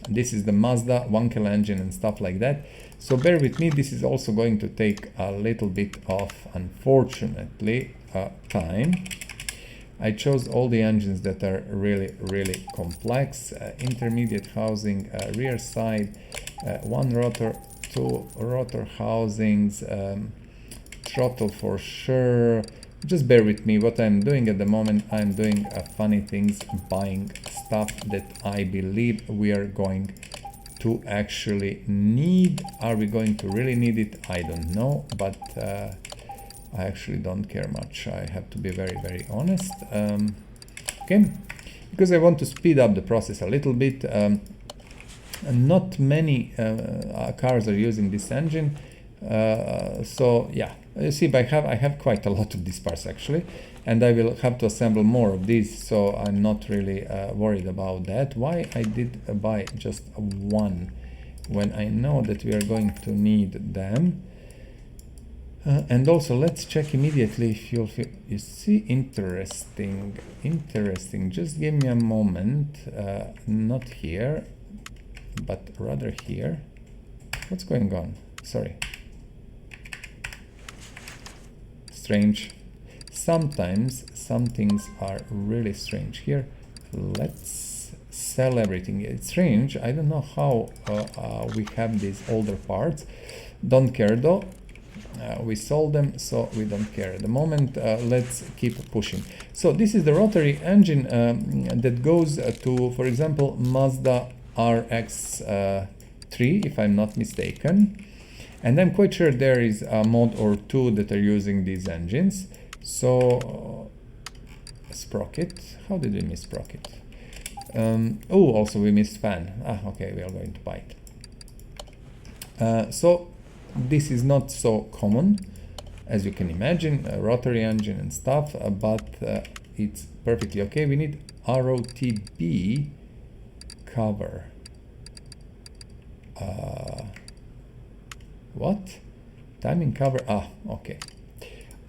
B: This is the Mazda 1K engine and stuff like that. So bear with me, this is also going to take a little bit of, unfortunately, time. I chose all the engines that are really complex. Intermediate housing, rear side, one rotor, two rotor housings, throttle for sure. Just bear with me. What I'm doing at the moment, I'm doing funny things, buying stuff that I believe we are going to actually need. Are we going to really need it? I don't know, but I actually don't care much. I have to be very honest. Okay, because I want to speed up the process a little bit. Not many cars are using this engine. So yeah, you see, I have quite a lot of these parts actually, and I will have to assemble more of these, so I'm not really worried about that. Why I did buy just one when I know that we are going to need them. And also let's check immediately if you see, interesting, just give me a moment, not here but rather here. What's going on? Sorry. Strange. Sometimes some things are really strange here. Let's sell everything. It's strange. I don't know how we have these older parts. Don't care though. We sold them, so we don't care at the moment. Let's keep pushing. So this is the Rotary engine that goes to, for example, Mazda RX-3, if I'm not mistaken. And I'm quite sure there is a mod or two that are using these engines. So, sprocket. How did we miss sprocket? Oh, also we missed fan. Okay, we are going to buy it. So, this is not so common, as you can imagine, a Rotary engine and stuff, but it's perfectly okay. We need ROTB cover. What? Timing cover? Okay.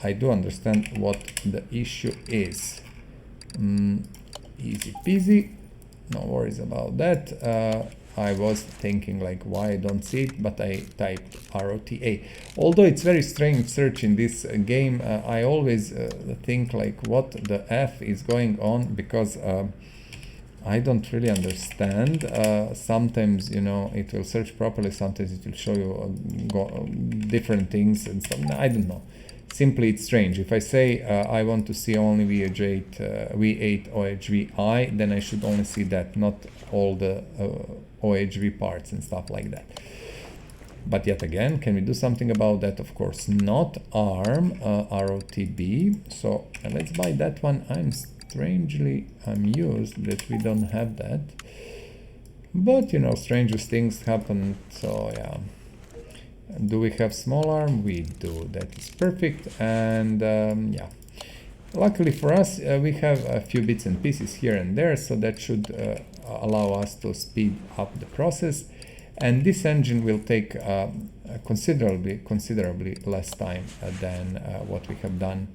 B: I do understand what the issue is. Easy peasy. No worries about that. I was thinking like why I don't see it, but I typed ROTA. Although it's very strange search in this game, I always think like what the F is going on, because I don't really understand. Sometimes, you know, it will search properly, sometimes it will show you different things and stuff. I don't know. Simply it's strange. If I say I want to see only V8 OHVI, then I should only see that, not all the OHV parts and stuff like that. But yet again, can we do something about that? Of course not. ARM, ROTB. So let's buy that one. I'm strangely amused that we don't have that. But you know, strangest things happen. So yeah. Do we have small arm? We do. That is perfect. And yeah. Luckily for us, we have a few bits and pieces here and there, so that should allow us to speed up the process. And this engine will take considerably less time than what we have done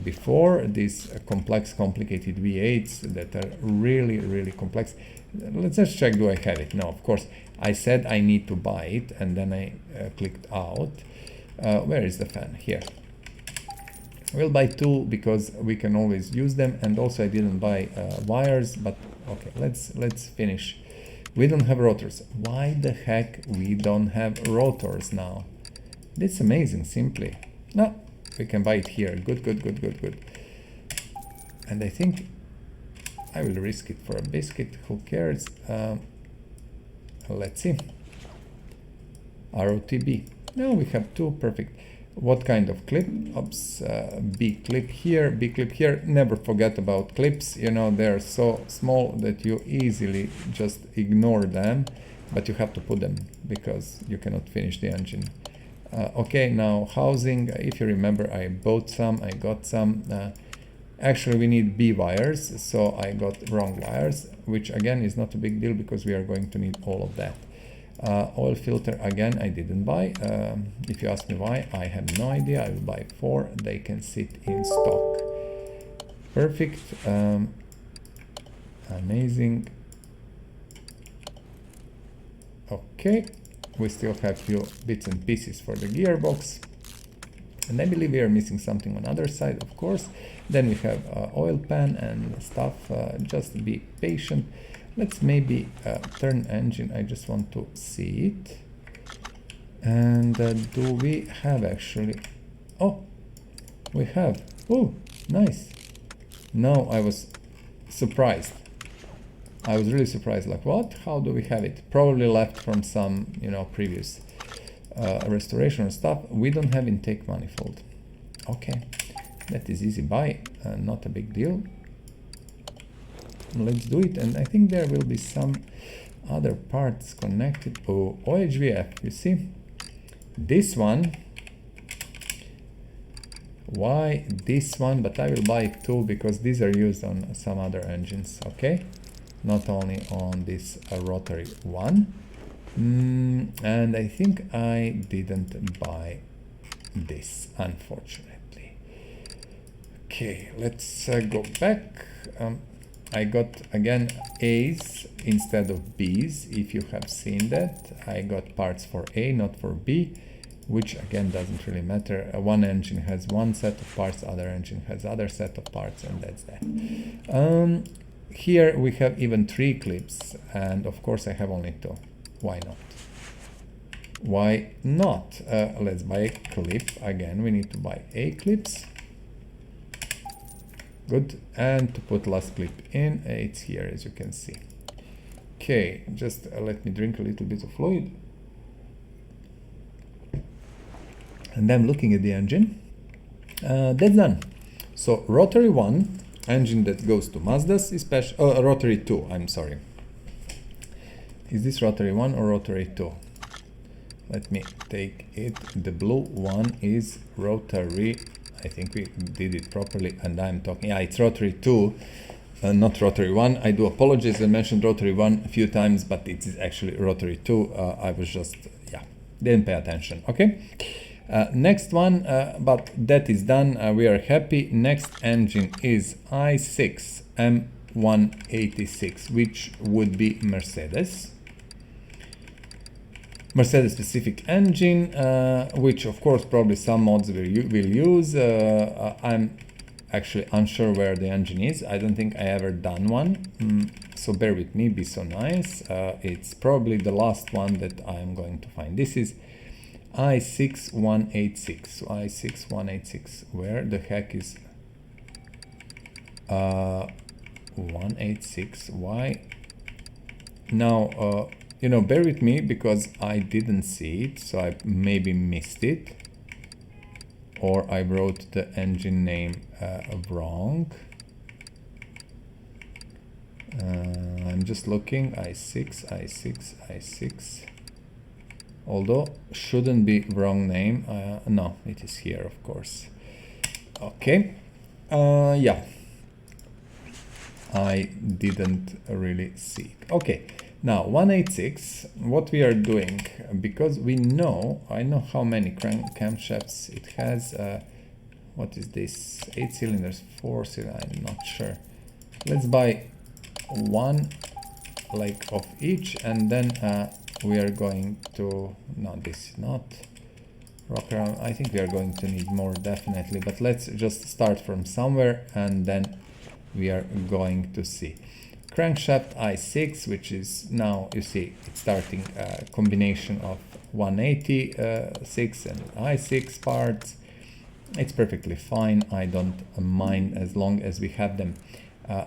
B: before. These complicated V8s that are really complex. Let's just check, do I have it? No, of course. I said I need to buy it, and then I clicked out. Where is the fan? Here. We'll buy 2 because we can always use them, and also I didn't buy wires, but okay, let's finish. We don't have rotors. Why the heck we don't have rotors now? That's amazing, simply. No, we can buy it here. Good, good, good, good, good. And I think I will risk it for a biscuit. Who cares? Let's see. ROTB. No, we have 2. Perfect. What kind of clip? Oops, B clip here, B clip here. Never forget about clips. You know, they're so small that you easily just ignore them, but you have to put them because you cannot finish the engine. Okay, now housing. If you remember, I bought some, I got some. Actually, we need B wires, so I got wrong wires, which again is not a big deal because we are going to need all of that. Oil filter, again, I didn't buy. If you ask me why, I have no idea. I will buy 4. They can sit in stock. Perfect. Amazing. Okay, we still have few bits and pieces for the gearbox. And I believe we are missing something on the other side, of course. Then we have oil pan and stuff. Just be patient. Let's maybe turn engine. I just want to see it. And do we have actually? Oh, we have. Oh, nice. No, I was surprised. I was really surprised. Like, what? How do we have it? Probably left from some, you know, previous restoration or stuff. We don't have intake manifold. Okay, that is easy buy. Not a big deal. Let's do it, and I think there will be some other parts connected. Oh, OHVF, you see this one. Why this one? But I will buy 2 because these are used on some other engines. Okay, not only on this rotary one. And I think I didn't buy this, unfortunately. Okay, let's go back. I got again A's instead of B's. If you have seen that, I got parts for A, not for B, which again doesn't really matter. One engine has one set of parts, other engine has other set of parts, and that's that. Here we have even 3 clips, and of course I have only 2. Why not? Why not? Let's buy a clip. Again, we need to buy A clips. Good. And to put last clip in, it's here, as you can see. Okay, just let me drink a little bit of fluid. And I'm looking at the engine. That's done. So Rotary 1, engine that goes to Mazda's, especially Rotary 2, I'm sorry. Is this Rotary 1 or Rotary 2? Let me take it. The blue one is Rotary. I think we did it properly, and I'm talking. Yeah, it's Rotary 2, not Rotary 1. I do apologize. I mentioned Rotary 1 a few times, but it is actually Rotary 2. I was just, yeah, didn't pay attention. Okay. Next one, but that is done. We are happy. Next engine is i6 M186, which would be Mercedes specific engine, which of course probably some mods will use. I'm actually unsure where the engine is. I don't think I ever done one, so bear with me, be so nice. It's probably the last one that I'm going to find. This is i6186. So i6186, where the heck is 186? Why now? You know, bear with me because I didn't see it, so I maybe missed it, or I wrote the engine name wrong. I'm just looking. i6. Although shouldn't be wrong name. No, it is here, of course. Okay. Yeah. I didn't really see it. Okay. Now 186, what we are doing, because I know how many camshafts it has. What is this? 8 cylinders, 4 cylinders, I'm not sure. Let's buy 1 like of each, and then we are going to, no, this is not rocker. I think we are going to need more definitely, but let's just start from somewhere and then we are going to see. Crankshaft i6, which is now, you see, it's starting a combination of 186 and i6 parts. It's perfectly fine. I don't mind as long as we have them.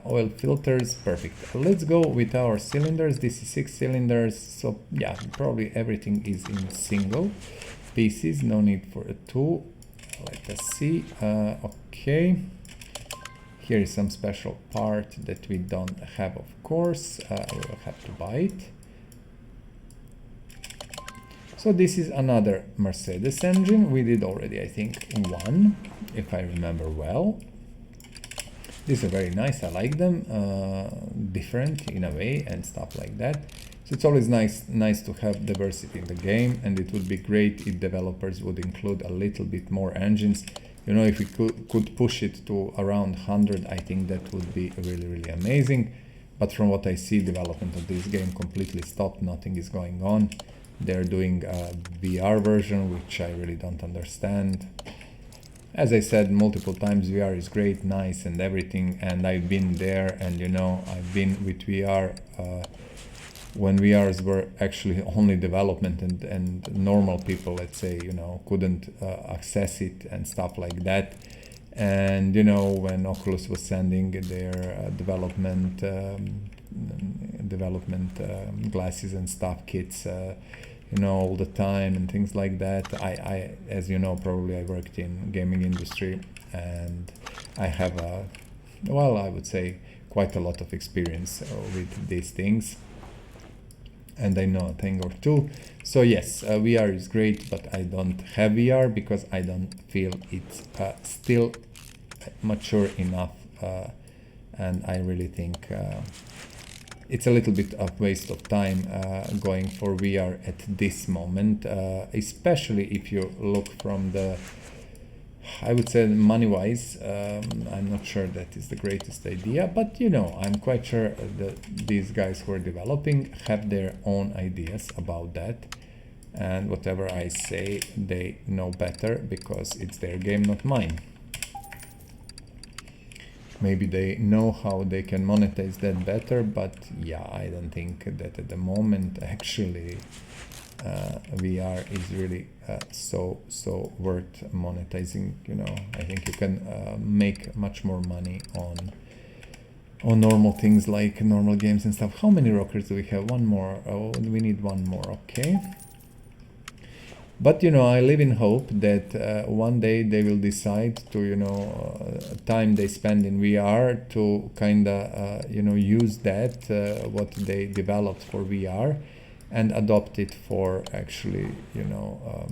B: Oil filters, perfect. Let's go with our cylinders. This is 6 cylinders, so yeah, probably everything is in single pieces, no need for a tool. Let us see. Okay, here is some special part that we don't have, of course. We'll have to buy it. So this is another Mercedes engine. We did already, I think, one, if I remember well. These are very nice, I like them, different in a way and stuff like that. So it's always nice to have diversity in the game, and it would be great if developers would include a little bit more engines. You know, if we could push it to around 100, I think that would be really amazing. But from what I see, development of this game completely stopped, nothing is going on. They're doing a VR version, which I really don't understand. As I said multiple times, VR is great, nice and everything, and I've been there, and you know, I've been with VR when VRs were actually only development and normal people, let's say, you know, couldn't access it and stuff like that. And you know, when Oculus was sending their development glasses and stuff, kits, you know, all the time and things like that. I, as you know, probably I worked in gaming industry, and I have a, well, I would say quite a lot of experience with these things, and I know a thing or two. So yes, VR is great, but I don't have VR because I don't feel it's still mature enough, and I really think it's a little bit of waste of time going for VR at this moment, especially if you look from the, I would say, money-wise. I'm not sure that is the greatest idea, but you know, I'm quite sure that these guys who are developing have their own ideas about that, and whatever I say, they know better because it's their game, not mine. Maybe they know how they can monetize that better, but yeah, I don't think that at the moment actually VR is really so worth monetizing. You know, I think you can make much more money on normal things like normal games and stuff. How many rockers do we have? One more. Oh, we need one more. Okay. But you know, I live in hope that one day they will decide to, you know, time they spend in VR to kind of, you know, use that, what they developed for VR, and adopt it for actually, you know,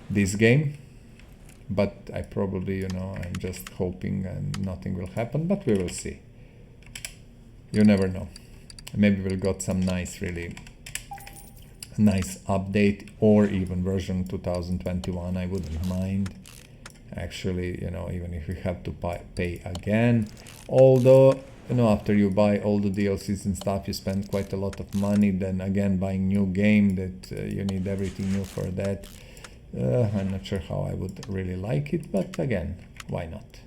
B: this game. But I probably, you know, I'm just hoping and nothing will happen, but we will see. You never know. Maybe we'll got some nice, really nice update, or even version 2021. I wouldn't mind actually, you know, even if you have to pay again. Although, you know, after you buy all the DLCs and stuff, you spend quite a lot of money. Then again, buying new game that you need everything new for that. I'm not sure how I would really like it, but again, why not?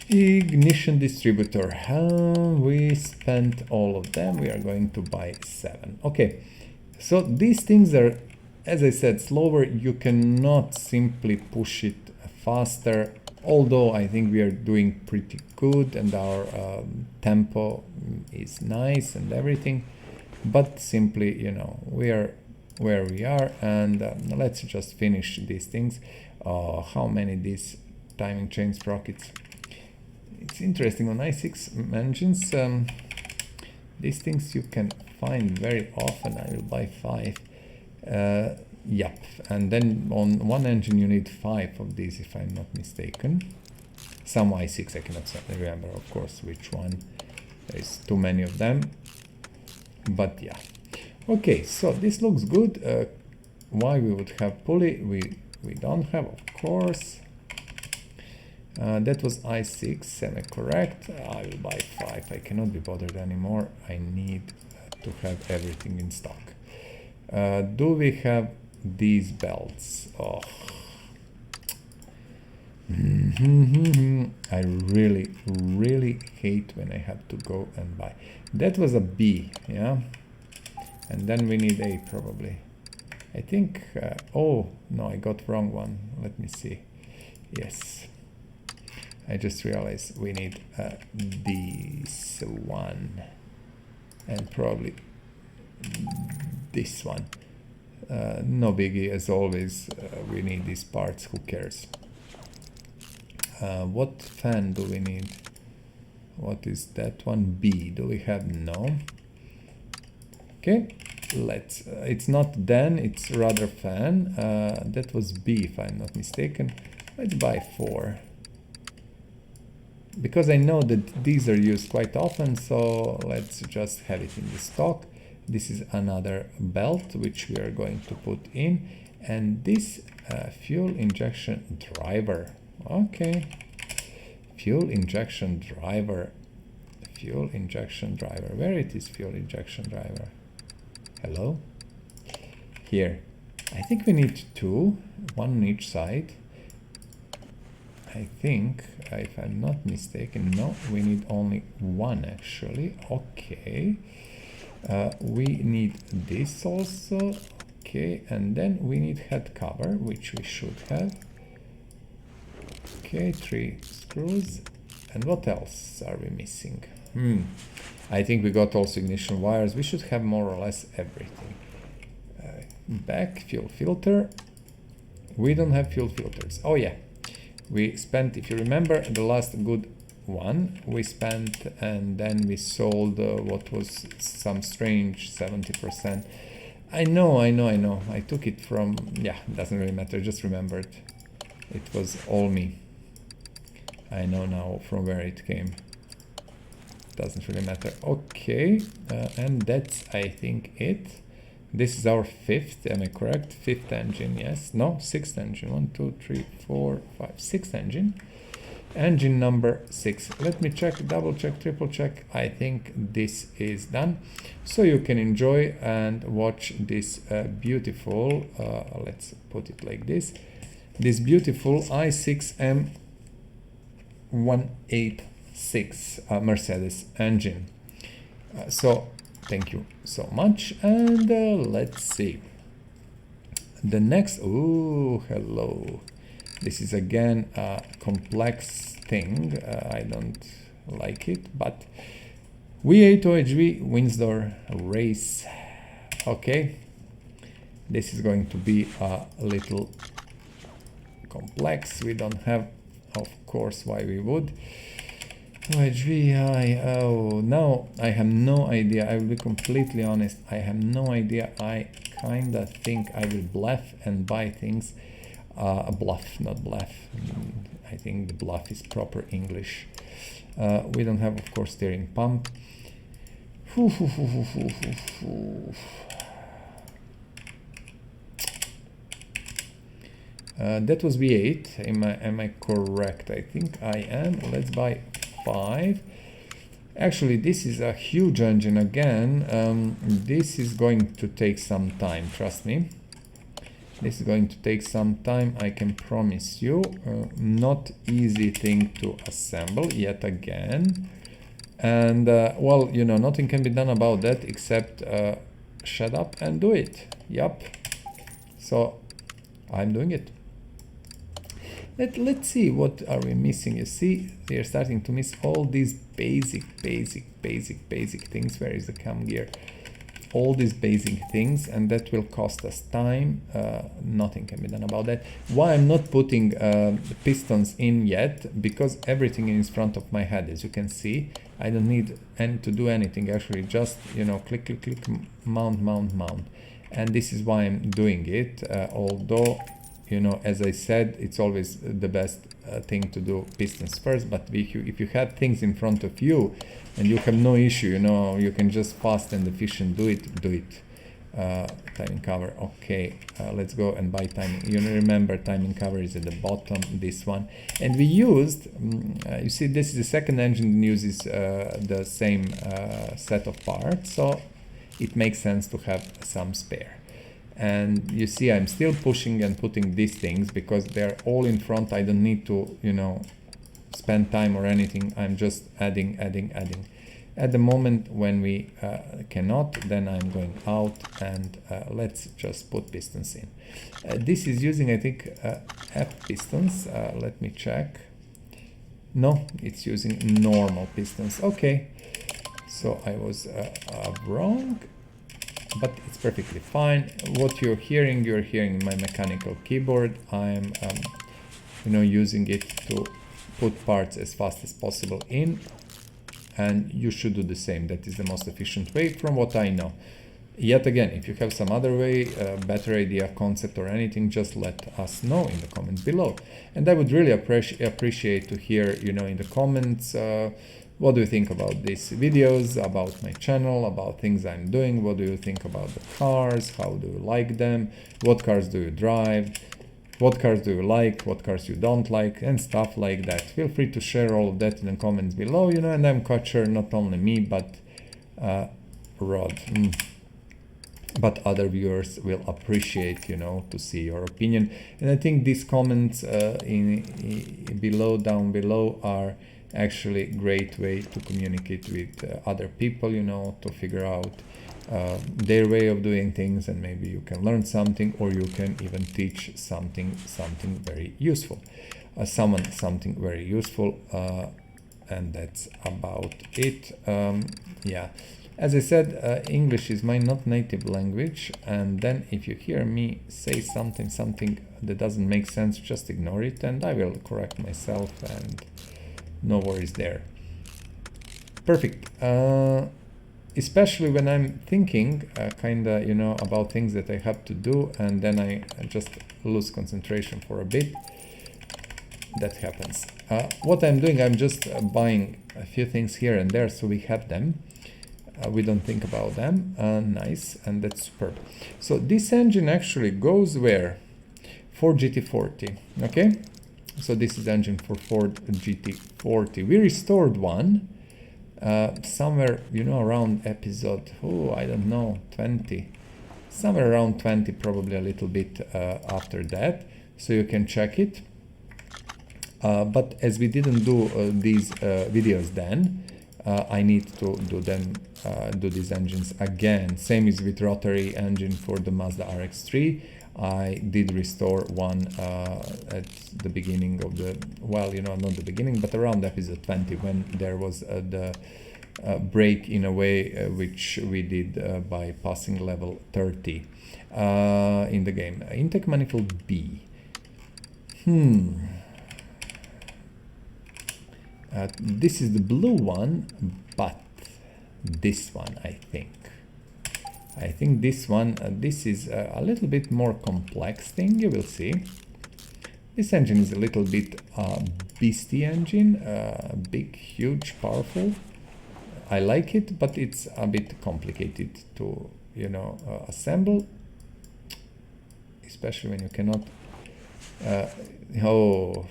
B: Ignition distributor, we spent all of them. We are going to buy 7. Okay, so these things are, as I said, slower. You cannot simply push it faster, although I think we are doing pretty good and our tempo is nice and everything, but simply, you know, we are where we are, and let's just finish these things. How many these timing chain sprockets? It's interesting on i6 engines. These things you can find very often. I will buy 5. Yep, and then on one engine you need 5 of these, if I'm not mistaken. Some i6, I cannot remember, of course, which one. There's too many of them, but yeah. Okay, so this looks good. Why we would have pulley? We don't have, of course. That was i6, am I correct? I will buy 5. I cannot be bothered anymore. I need to have everything in stock. Do we have these belts? Oh. I really hate when I have to go and buy. That was a B, yeah? And then we need A probably. I think, oh, no, I got wrong one. Let me see. Yes. I just realized we need this one. And probably this one. No biggie, as always, we need these parts, who cares? What fan do we need? What is that one? B. Do we have? No. Okay, let's, it's not then, it's rather fan. That was B if I'm not mistaken. Let's buy 4. Because I know that these are used quite often, so let's just have it in the stock. This is another belt which we are going to put in, and this fuel injection driver. Okay, fuel injection driver. Fuel injection driver. Where it is fuel injection driver? Hello? Here. I think we need 2, 1 on each side. I think, if I'm not mistaken, no, we need only 1 actually. Okay. We need this also. Okay, and then we need head cover, which we should have. Okay, 3 screws. And what else are we missing? I think we got also ignition wires. We should have more or less everything. Back fuel filter. We don't have fuel filters. Oh yeah, we spent, if you remember, the last good one we spent, and then we sold what was some strange 70%. I know. I took it from, yeah, doesn't really matter. Just remembered. It was all me. I know now from where it came. Doesn't really matter. Okay, and that's, I think, it. This is our 5th, am I correct? 5th engine, yes. No, 6th engine. 1, 2, 3, 4, 5, 6th engine. Engine number 6. Let me check, double check, triple check. I think this is done. So you can enjoy and watch this beautiful, let's put it like this beautiful i6M 186 Mercedes engine. So thank you so much, and let's see the next. Oh, hello. This is again a complex thing. I don't like it, but V8 OHV Windsor Race. Okay, this is going to be a little complex. We don't have, of course, why we would. OHV, oh, now I have no idea. I will be completely honest. I have no idea. I kinda think I will bluff and buy things. Bluff, not bluff. I think the bluff is proper English. We don't have, of course, steering pump. That was V8. Am I correct? I think I am. Let's buy 5. Actually, this is a huge engine again. This is going to take some time, trust me. This is going to take some time, I can promise you. Not easy thing to assemble yet again. And well, you know, nothing can be done about that except shut up and do it. Yup. So I'm doing it. Let's see, what are we missing? You see, we are starting to miss all these basic things. Where is the cam gear? All these basic things, and that will cost us time. Nothing can be done about that. Why I'm not putting the pistons in yet? Because everything is in front of my head, as you can see. I don't need to do anything, actually, just, you know, click, mount. And this is why I'm doing it, although, you know, as I said, it's always the best thing to do pistons first. But if you have things in front of you and you have no issue, you know, you can just fast and efficient do it. Timing cover. Okay, let's go and buy timing. You remember, timing cover is at the bottom, this one. And we used, you see, this is the second engine that uses the same set of parts, so it makes sense to have some spare. And you see I'm still pushing and putting these things because they're all in front. I don't need to, you know, spend time or anything. I'm just adding. At the moment when we cannot, then I'm going out, and let's just put pistons in. This is using, I think, F pistons. Let me check. No, it's using normal pistons. Okay, so I was wrong, but it's perfectly fine. What you're hearing my mechanical keyboard. I'm you know, using it to put parts as fast as possible in, and you should do the same. That is the most efficient way from what I know. Yet again, if you have some other way, better idea, concept or anything, just let us know in the comments below. And I would really appreciate to hear, you know, in the comments, what do you think about these videos, about my channel, about things I'm doing? What do you think about the cars? How do you like them? What cars do you drive? What cars do you like? What cars you don't like? And stuff like that. Feel free to share all of that in the comments below, you know, and I'm quite sure not only me, but Rod, but other viewers will appreciate, you know, to see your opinion. And I think these comments down below are actually great way to communicate with other people, you know, to figure out their way of doing things, and maybe you can learn something, or you can even teach something very useful, something very useful, and that's about it. Yeah, as I said, English is my not native language, and then if you hear me say something that doesn't make sense, just ignore it and I will correct myself, and no worries there. Perfect. Especially when I'm thinking kinda, you know, about things that I have to do, and then I just lose concentration for a bit. That happens. What I'm doing, I'm just buying a few things here and there, so we have them. We don't think about them. Nice, and that's superb. So this engine actually goes where? Ford GT40. Okay, so this is the engine for Ford GT40. We restored one. Somewhere, you know, around episode, I don't know, 20, somewhere around 20, probably a little bit after that, so you can check it. But as we didn't do these videos then, I need to do these engines again. Same is with Rotary engine for the Mazda RX-3. I did restore one at the beginning of the, well, you know, not the beginning, but around episode 20, when there was the break in a way which we did by passing level 30 in the game. Intake manifold B. This is the blue one, but this one, I think this one, this is a little bit more complex thing, you will see. This engine is a little bit beastie engine, big, huge, powerful. I like it, but it's a bit complicated to, you know, assemble, especially when you cannot. Oh,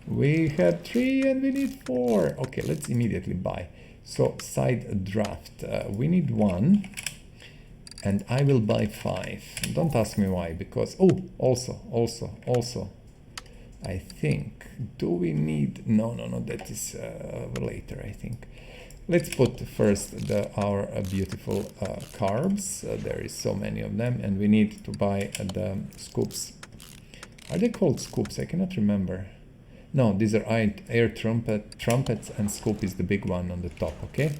B: we had 3 and we need 4. Okay, let's immediately buy. So side draft, we need 1. And I will buy 5. Don't ask me why, because, also, I think, do we need, no, that is later, I think. Let's put first our beautiful carbs. There is so many of them, and we need to buy the scoops. Are they called scoops? I cannot remember. No, these are air trumpets, and scoop is the big one on the top, okay?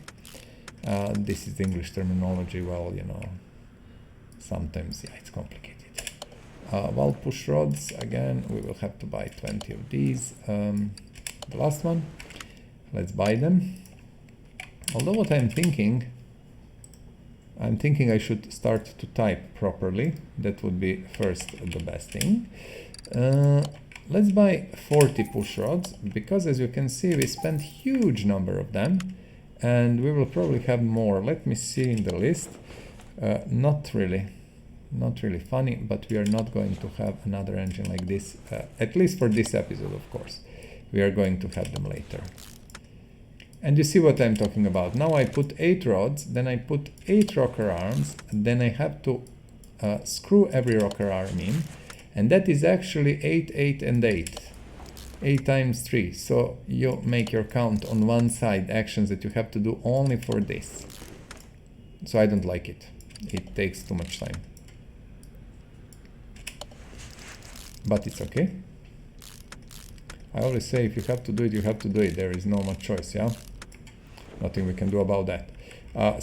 B: This is the English terminology, well, you know, sometimes, yeah, it's complicated. Valve push rods, again, we will have to buy 20 of these. The last one, let's buy them. Although what I'm thinking I should start to type properly. That would be first the best thing. Let's buy 40 push rods, because as you can see, we spent huge number of them, and we will probably have more. Let me see in the list. Not really funny, but we are not going to have another engine like this, at least for this episode, of course. We are going to have them later. And you see what I'm talking about. Now I put 8 rods, then I put 8 rocker arms, then I have to screw every rocker arm in, and that is actually 8, 8, and 8. 8 times 3. So you make your count on one side, actions that you have to do only for this. So I don't like it. It takes too much time. But it's okay. I always say if you have to do it, you have to do it. There is no much choice, yeah? Nothing we can do about that.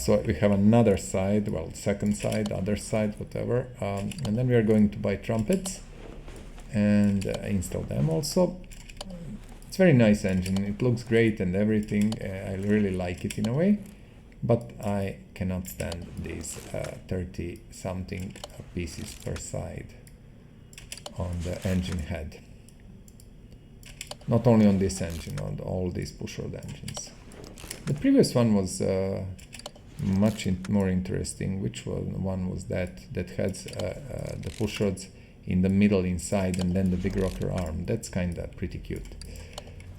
B: So we have another side, well, second side, other side, whatever. And then we are going to buy trumpets and install them also. It's very nice engine. It looks great and everything. I really like it in a way. But I cannot stand these 30 something pieces per side on the engine head. Not only on this engine, on all these pushrod engines. The previous one was much more interesting. Which one was that has the pushrods in the middle inside and then the big rocker arm? That's kind of pretty cute.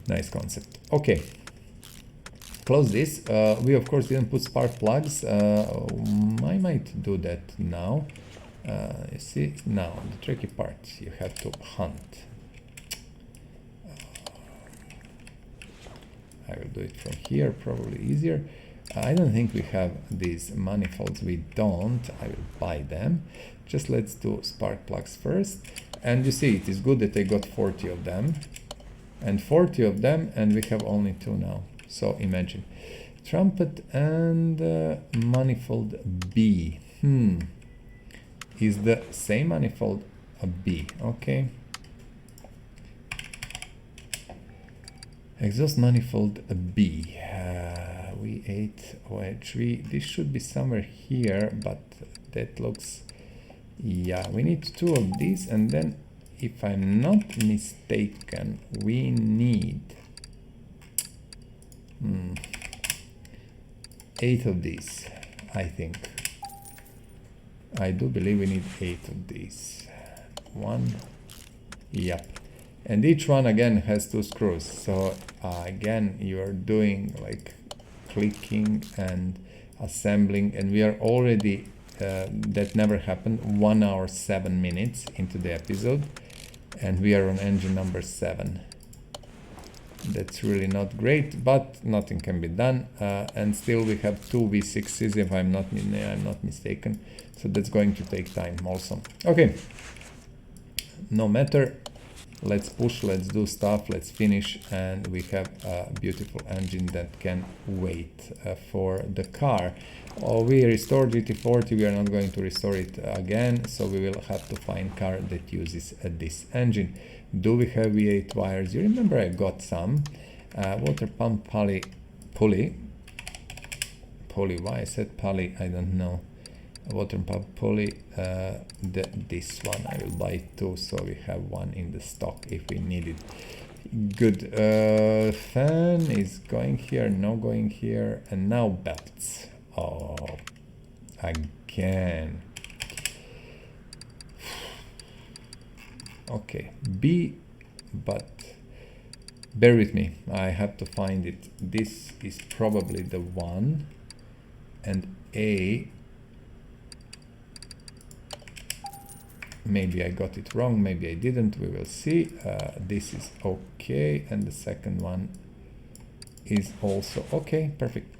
B: Nice concept. Okay, close this. We of course didn't put spark plugs. I might do that now. You see, now the tricky part, you have to hunt. I will do it from here, probably easier. I don't think we have these manifolds. We don't. I will buy them. Just let's do spark plugs first. And you see, it is good that I got 40 of them. And 40 of them, and we have only 2 now. So imagine. Trumpet and manifold B. Is the same manifold a B? Okay. Exhaust manifold B. V8 OHV. This should be somewhere here, but that looks. Yeah, we need 2 of these, and then, if I'm not mistaken, we need 8 of these. I think. I do believe we need 8 of these. 1. Yep. And each one again has 2 screws. So again, you are doing like clicking and assembling, and we are already that never happened 1 hour 7 minutes into the episode, and we are on engine number 7. That's really not great, but nothing can be done. And still we have 2 V6s if I'm not mistaken. So that's going to take time also. Okay, no matter. Let's push, let's do stuff, let's finish, and we have a beautiful engine that can wait for the car. We restored GT40, we are not going to restore it again, so we will have to find car that uses this engine. Do we have V8 wires? You remember I got some. Water pump pulley, why I said pulley, I don't know. Water pump pulley, this one I will buy 2, so we have 1 in the stock if we need it. Good. Fan is going here, no going here, and now belts. Oh, again. Okay, B, but bear with me, I have to find it. This is probably the one, and A, maybe I got it wrong, maybe I didn't, we will see. This is okay, and the second one is also okay, perfect.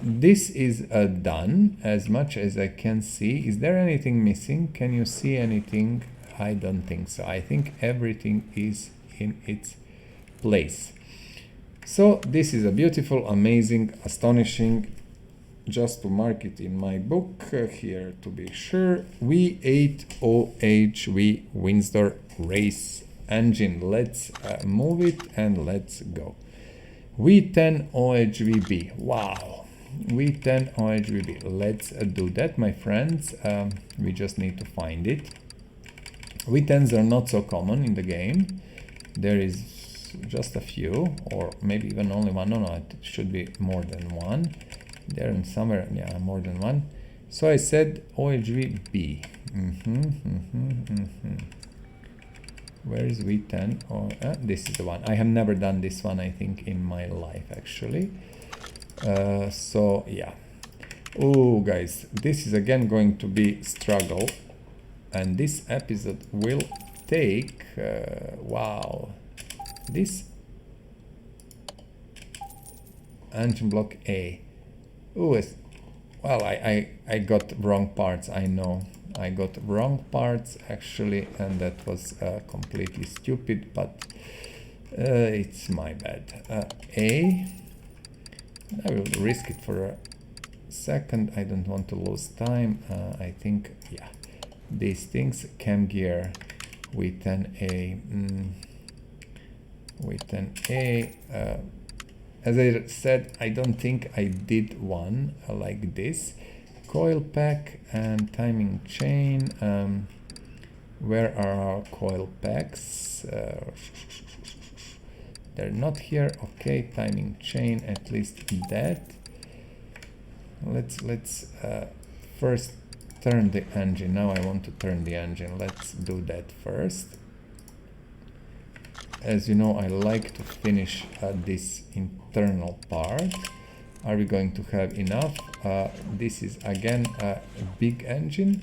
B: This is done as much as I can see. Is there anything missing? Can you see anything? I don't think so. I think everything is in its place. So this is a beautiful, amazing, astonishing, just to mark it in my book here to be sure, V8 OHV Windsor Race engine. Let's move it and let's go. V10 OHVB. Wow, V10 OHVB. Let's do that, my friends. We just need to find it. V10s are not so common in the game. There is just a few, or maybe even only one. No, it should be more than one. There and somewhere, yeah, more than one. So I said OHVB. Where is V10? Oh, this is the one. I have never done this one, I think, in my life, actually. So, yeah. Oh guys, this is again going to be struggle, and this episode will take wow, this engine block A. Oh, well, I got wrong parts. I know I got wrong parts actually, and that was completely stupid, but it's my bad. A, I will risk it for a second. I don't want to lose time. I think, yeah, these things, cam gear with an A, with an A. As I said, I don't think I did one like this. Coil pack and timing chain. Where are our coil packs? They're not here. Okay, timing chain, at least that. Let's first turn the engine. Now I want to turn the engine. Let's do that first. As you know, I like to finish this internal part. Are we going to have enough? This is again a big engine.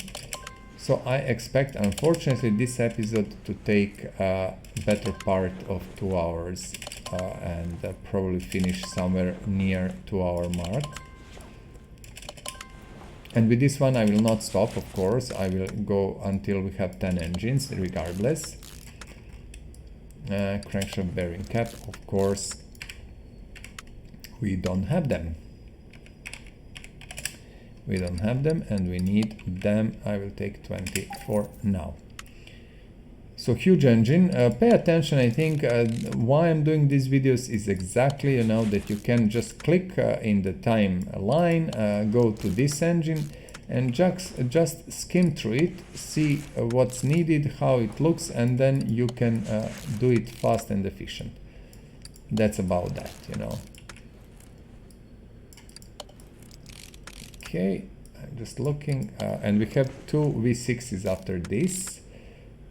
B: So I expect, unfortunately, this episode to take a better part of 2 hours and probably finish somewhere near 2-hour mark. And with this one, I will not stop, of course. I will go until we have 10 engines, regardless. Crankshaft bearing cap, of course, we don't have them. We don't have them, and we need them. I will take 20 for now. So huge engine. Pay attention. I think why I'm doing these videos is exactly, you know, that you can just click in the timeline, go to this engine, and just skim through it, see what's needed, how it looks, and then you can do it fast and efficient. That's about that, you know. Okay, I'm just looking, and we have 2 V6s after this.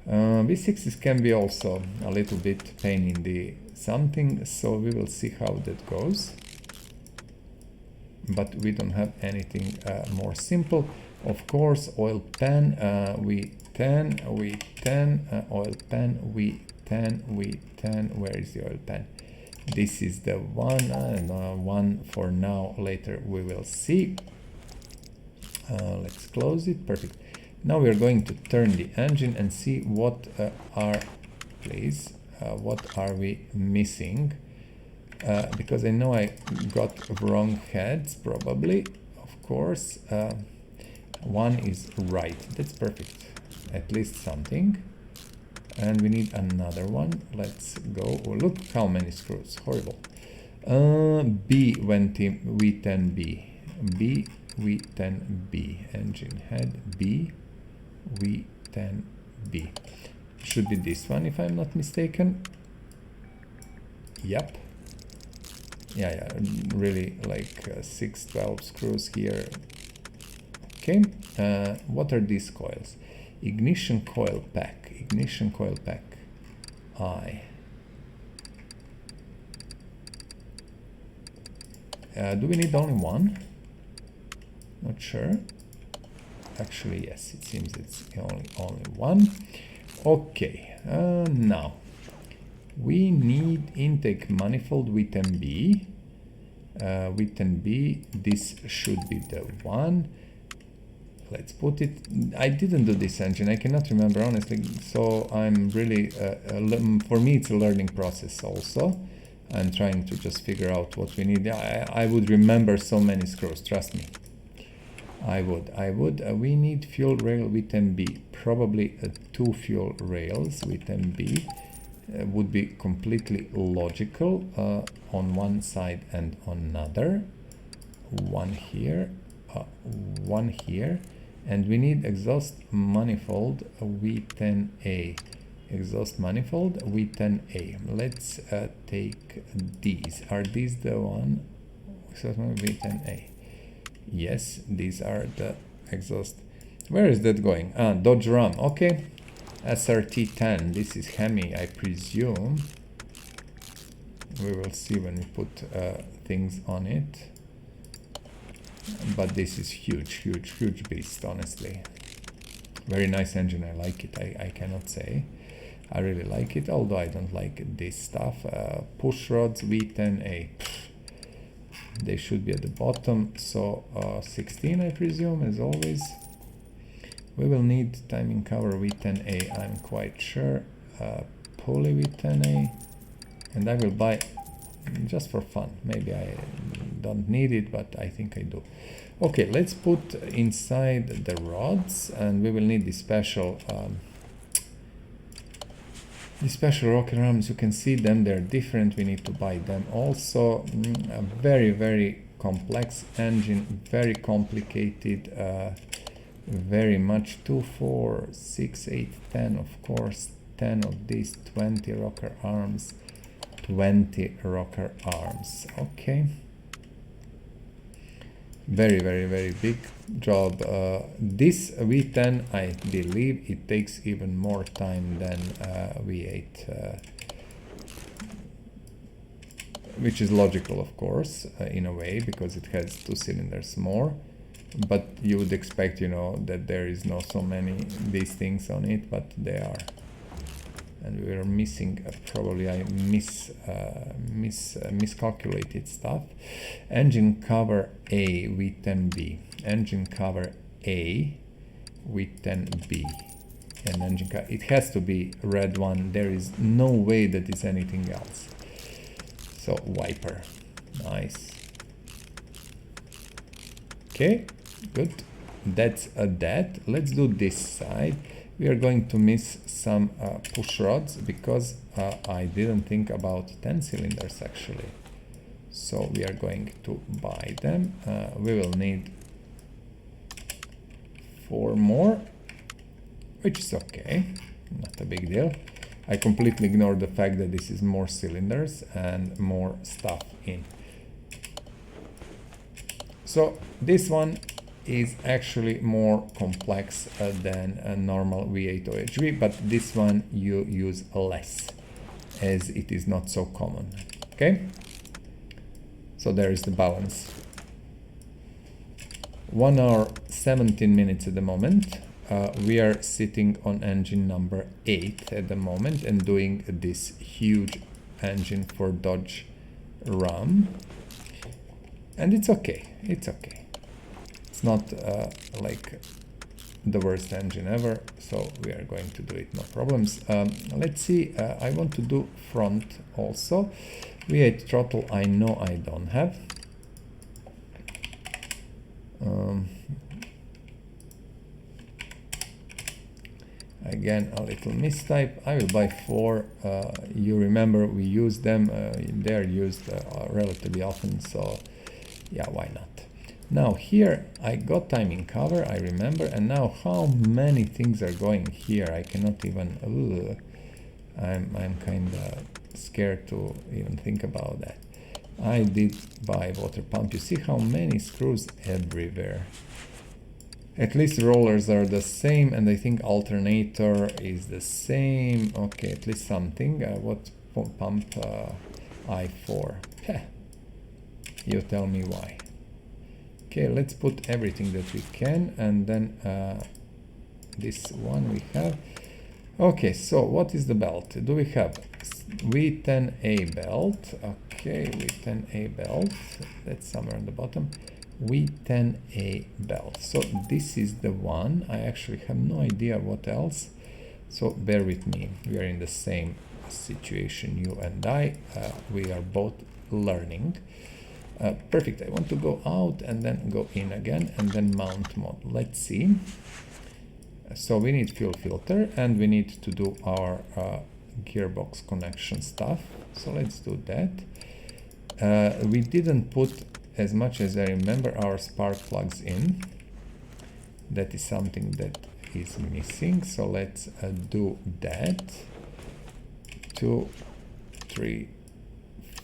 B: V6s can be also a little bit pain in the something, so we will see how that goes. But we don't have anything more simple. Of course, oil pan, V10, oil pan, V10. Where is the oil pan? This is the one, one for now. Later we will see. Let's close it. Perfect. Now we are going to turn the engine and see what what are we missing? Because I know I got wrong heads, probably, of course. One is right. That's perfect. At least something. And we need another one. Let's go. Oh, look how many screws. Horrible. B went in V10B. B V10B. Engine head B V10B. Should be this one if I'm not mistaken. Yep. Yeah, really like 6-12 screws here. Okay, what are these coils? Ignition coil pack. Ignition coil pack. I. Do we need only one? Not sure. Actually, yes, it seems it's only one. Okay, now we need intake manifold V10B. V10B, this should be the one. Let's put it. I didn't do this engine, I cannot remember honestly, so I'm really, for me it's a learning process also. I'm trying to just figure out what we need. I would remember so many screws, trust me. I would. We need fuel rail V10B. Probably 2 fuel rails V10B would be completely logical on one side and on another. One here, and we need exhaust manifold V10A. Exhaust manifold V10A. Let's take these. Are these the one? Exhaust manifold V10A. Yes, these are the exhaust. Where is that going? Dodge Ram. Okay. SRT10. This is Hemi, I presume. We will see when we put things on it. but this is huge beast, honestly. Very nice engine, I like it, I cannot say. I really like it, although I don't like this stuff. Push rods, V10A. They should be at the bottom, so 16 I presume, as always. We will need timing cover V10A, I'm quite sure. Pulley V10A, and I will buy just for fun. Maybe I don't need it, but I think I do. Okay, let's put inside the rods, and we will need the special rocker arms. You can see them, they're different, we need to buy them also. A very complex engine, very complicated, very much. 2, 4, 6, 8, 10, of course, 10 of these, 20 rocker arms, 20 rocker arms. Okay, very big job. This V10, I believe it takes even more time than V8, which is logical, of course, in a way, because it has 2 cylinders more. But you would expect, you know, that there is not so many these things on it, but they are. And we are missing, probably I miscalculated stuff. Engine cover A V10B, engine cover A V10B, and engine cover, it has to be red one, there is no way that is anything else. So wiper, nice. Okay, good, that's that. Let's do this side. We are going to miss some push rods because I didn't think about 10 cylinders actually. So we are going to buy them. We will need 4 more, which is okay, not a big deal. I completely ignored the fact that this is more cylinders and more stuff in. So this one is actually more complex than a normal V8 OHV, but this one you use less as it is not so common. Okay, so there is the balance. 1 hour 17 minutes at the moment. We are sitting on engine number 8 at the moment and doing this huge engine for Dodge Ram, and it's okay, it's okay. It's not like the worst engine ever, so we are going to do it, no problems. Let's see, I want to do front also. V8 throttle I know I don't have. Again, a little mistype. I will buy 4. You remember we use them, they're used relatively often, so yeah, why not? Now here I got timing cover, I remember, and now how many things are going here? I cannot even, I'm kind of scared to even think about that. I did buy water pump. You see how many screws everywhere. At least rollers are the same, and I think alternator is the same. Okay, at least something. What pump? I4. Heh. You tell me why. Okay, let's put everything that we can, and then this one we have. Okay, so what is the belt? Do we have V10A belt? Okay, V10A belt. That's somewhere on the bottom. V10A belt. So this is the one. I actually have no idea what else. So bear with me. We are in the same situation, you and I. We are both learning. Perfect. I want to go out and then go in again and then mount mode. Let's see. So we need fuel filter and we need to do our gearbox connection stuff. So let's do that. We didn't put, as much as I remember, our spark plugs in. That is something that is missing. So let's do that. 2, 3,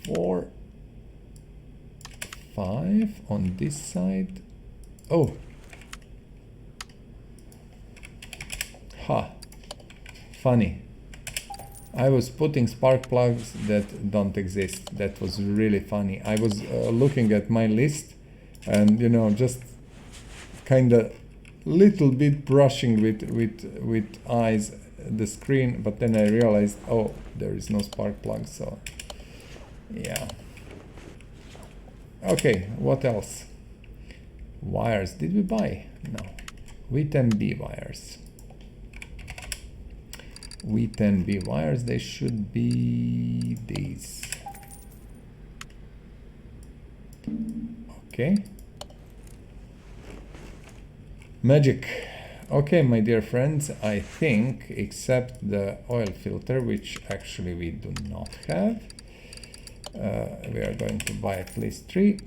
B: 4, 5 on this side. Oh, ha, funny. I was putting spark plugs that don't exist. That was really funny. I was looking at my list and you know, just kind of little bit brushing with eyes the screen, but then I realized, oh, there is no spark plug, so yeah. Okay, what else? Wires, did we buy? No. V10B wires. V10B wires, they should be these. Okay. Magic. Okay, my dear friends, I think, except the oil filter, which actually we do not have, we are going to buy at least 3.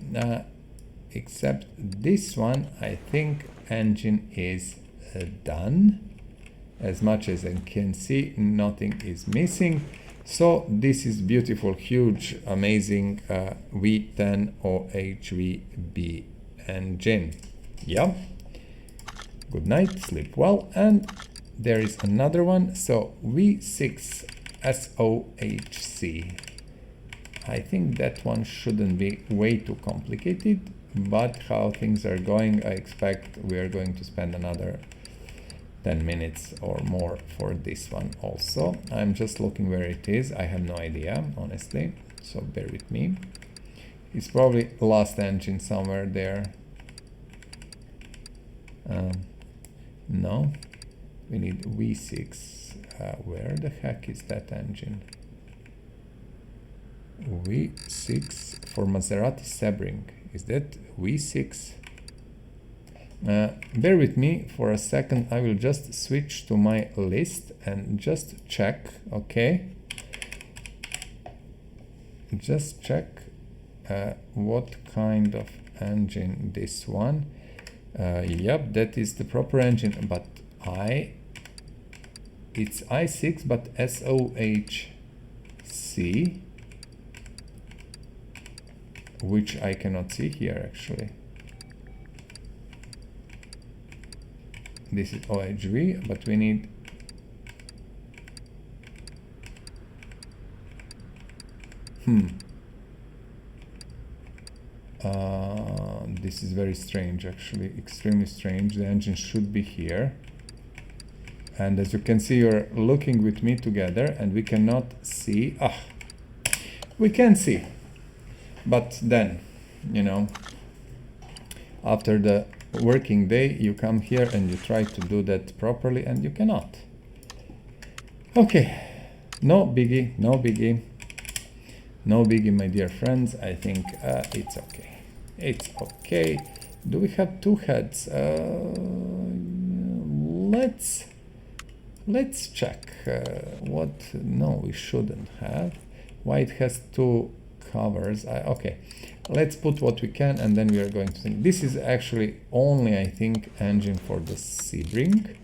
B: Except this one, I think engine is done. As much as I can see, nothing is missing. So this is beautiful, huge, amazing V10 OHV engine. Yeah. Good night, sleep well. And there is another one. So V6 SOHC. I think that one shouldn't be way too complicated, but how things are going, I expect we are going to spend another 10 minutes or more for this one also. I'm just looking where it is. I have no idea, honestly, so bear with me. It's probably last engine somewhere there. No, we need V6. Where the heck is that engine? V6 for Maserati Sebring. Is that V6? Bear with me for a second. I will just switch to my list and just check. Okay, just check what kind of engine this one. Yep, that is the proper engine, but it's i6 but SOHC, which I cannot see here actually. This is OHV, but we need this is very strange, actually, extremely strange. The engine should be here, and as you can see, you're looking with me together and we cannot see. We can see, but then, you know, after the working day, you come here and you try to do that properly and you cannot. Okay, no biggie, no biggie, no biggie, my dear friends. I think it's okay. It's okay. Do we have 2 heads? Let's check what. No, we shouldn't have. Why it has 2 covers? Okay, let's put what we can, and then we are going to think. This is actually only, I think, engine for the Sebring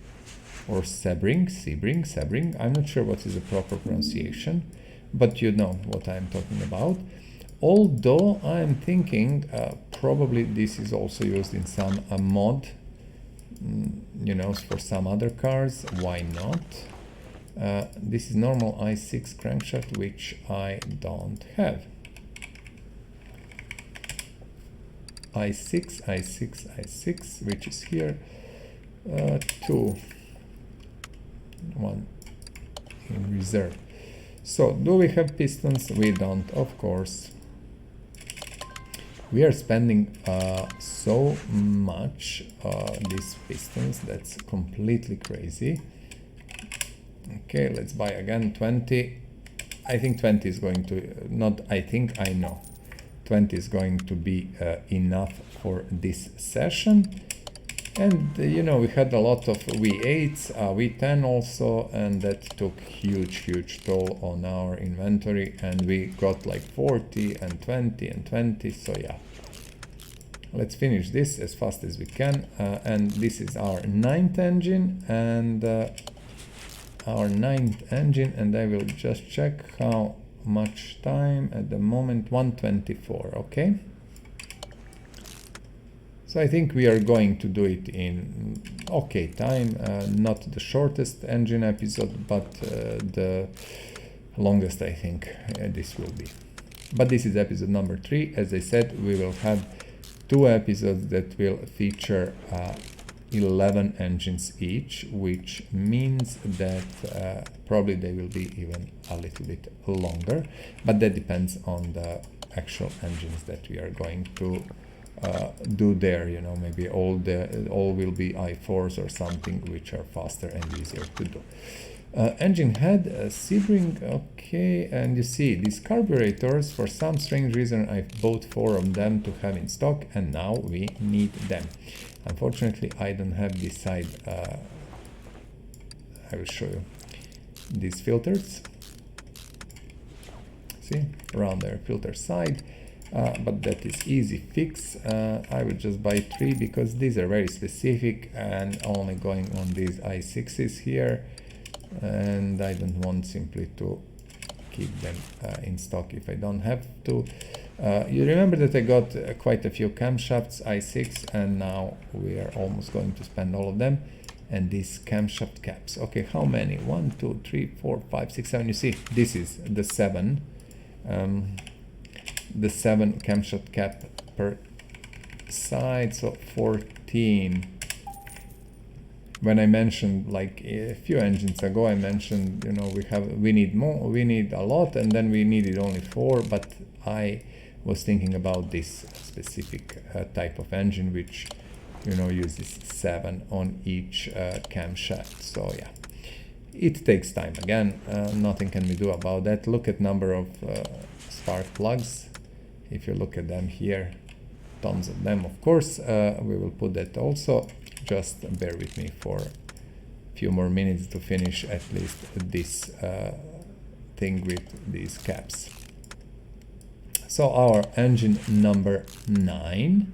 B: or Sebring. I'm not sure what is the proper pronunciation, but you know what I'm talking about. Although I'm thinking probably this is also used in some mod, you know, for some other cars. Why not? This is normal i6 crankshaft, which I don't have. i6, which is here. 2, 1 in reserve. So do we have pistons? We don't, of course. We are spending so much these pistons, that's completely crazy. Okay, let's buy again 20. I think 20 is going to, not I think, I know. 20 is going to be enough for this session. And you know, we had a lot of V8s, V10 also, and that took huge toll on our inventory, and we got like 40 and 20 and 20. So yeah, let's finish this as fast as we can. And this is our 9th engine, and I will just check how much time at the moment. 1:24. Okay. So I think we are going to do it in okay time, not the shortest engine episode, but the longest, I think this will be. But this is episode number 3. As I said, we will have 2 episodes that will feature 11 engines each, which means that probably they will be even a little bit longer, but that depends on the actual engines that we are going to do there. You know, maybe all will be i4s or something, which are faster and easier to do. Engine head, Sebring, okay, and you see these carburetors, for some strange reason I bought 4 of them to have in stock, and now we need them. Unfortunately, I don't have this side. I will show you these filters. See, around their filter side, but that is easy fix. I will just buy 3 because these are very specific and only going on these i6s here, and I don't want simply to keep them in stock if I don't have to. You remember that I got quite a few camshafts i6, and now we are almost going to spend all of them. And these camshaft caps, okay, how many? 1, 2, 3, 4, 5, 6, 7. You see, this is the 7 camshaft cap per side, so 14. When I mentioned, like a few engines ago, I mentioned, you know, we need more, we need a lot, and then we needed only 4, but I was thinking about this specific type of engine, which, you know, uses 7 on each camshaft. So yeah, it takes time. Again, nothing can we do about that. Look at number of spark plugs. If you look at them here, tons of them. Of course, we will put that also. Just bear with me for a few more minutes to finish at least this thing with these caps. So our engine number 9.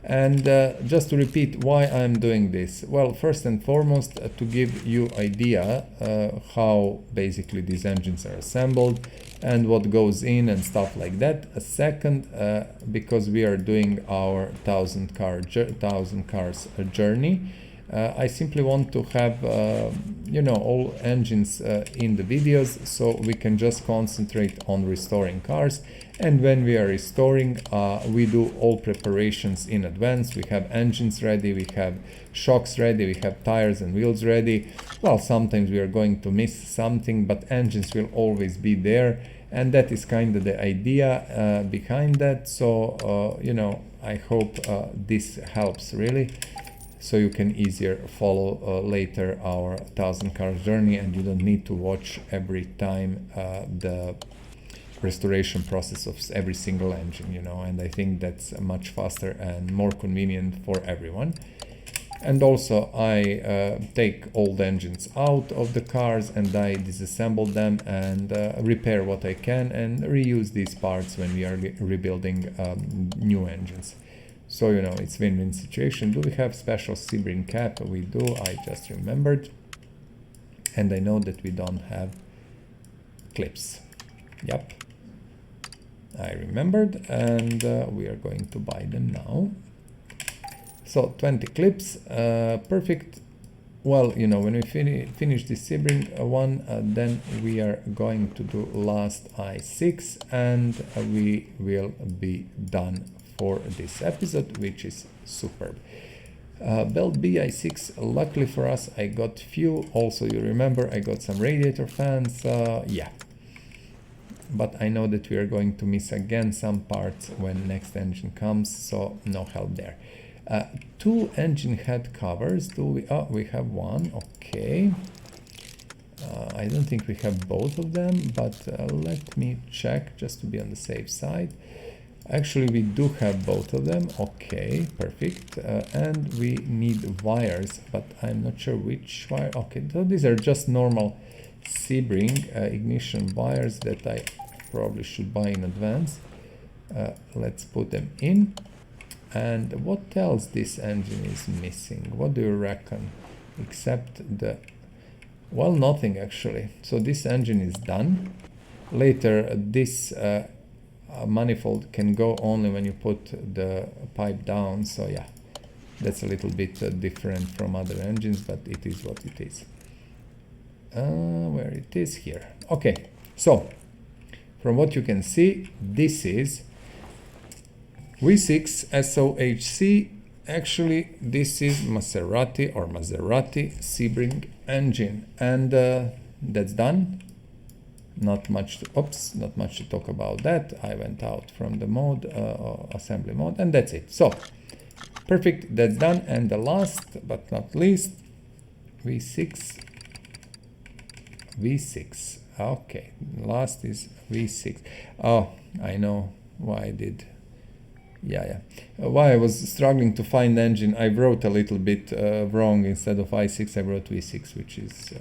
B: And just to repeat why I'm doing this. Well, first and foremost, to give you idea how basically these engines are assembled and what goes in and stuff like that. A second, because we are doing our 1,000 cars journey, I simply want to have you know, all engines in the videos, so we can just concentrate on restoring cars. And when we are restoring, we do all preparations in advance. We have engines ready, we have shocks ready, we have tires and wheels ready. Well, sometimes we are going to miss something, but engines will always be there, and that is kind of the idea behind that. So you know, I hope this helps really, so you can easier follow later our 1,000 cars journey, and you don't need to watch every time the restoration process of every single engine, you know. And I think that's much faster and more convenient for everyone. And also I take old engines out of the cars and I disassemble them and repair what I can and reuse these parts when we are rebuilding new engines. So, you know, it's win-win situation. Do we have special Sebring cap? We do, I just remembered. And I know that we don't have clips. Yep, I remembered, and we are going to buy them now. So 20 clips, perfect. Well, you know, when we finish this Sebring one, then we are going to do last i6, and we will be done for this episode, which is superb. Belt BI6, luckily for us, I got few. Also, you remember, I got some radiator fans, yeah. But I know that we are going to miss again some parts when next engine comes, so no help there. 2 engine head covers. Do we? Oh, we have one. Okay. I don't think we have both of them, but let me check just to be on the safe side. Actually, we do have both of them. Okay, perfect. And we need wires, but I'm not sure which wire. Okay, so these are just normal Sebring ignition wires that I probably should buy in advance. Let's put them in. And what else this engine is missing? What do you reckon? Except the... well, nothing actually. So this engine is done. Later, this manifold can go only when you put the pipe down. So yeah, that's a little bit different from other engines, but it is what it is. Where it is here. Okay, so from what you can see, this is V6 SOHC. Actually, this is Maserati Sebring engine, and that's done. Not much to talk about that. I went out from the mode, assembly mode, and that's it. So perfect, that's done. And the last but not least, V6. Okay, last is V6. Oh, I know why I did. Why I was struggling to find the engine. I wrote a little bit wrong. Instead of I6, I wrote V6, which is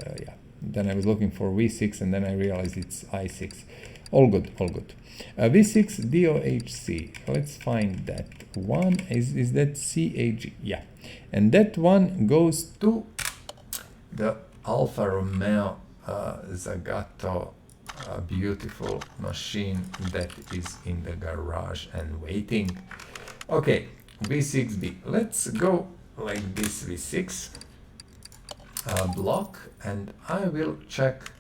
B: Then I was looking for V6, and then I realized it's I6. All good. V6 DOHC. Let's find that one. Is that CAG? Yeah. And that one goes to the Alfa Romeo Zagato, a beautiful machine that is in the garage and waiting. Okay, V6B. Let's go like this V6 block, and I will check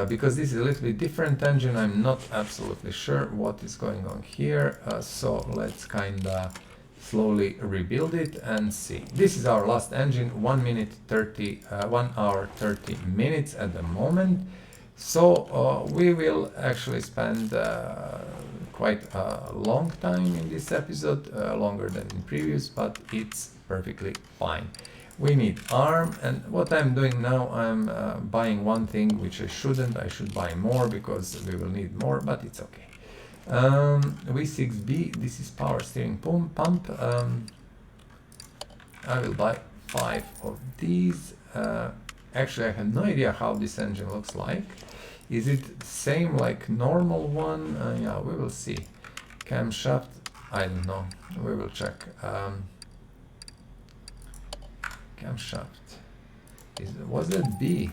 B: because this is a little bit different engine. I'm not absolutely sure what is going on here, so let's kinda slowly rebuild it and see. This is our last engine, 1 hour 30 minutes at the moment. So we will actually spend quite a long time in this episode, longer than in previous, but it's perfectly fine. We need arm, and what I'm doing now, I'm buying one thing which I shouldn't. I should buy more because we will need more, but it's okay. V6B, this is power steering pump. I will buy 5 of these. Actually, I have no idea how this engine looks like. Is it same like normal one? Yeah, we will see. Camshaft, I don't know. We will check. Camshaft. Was that B?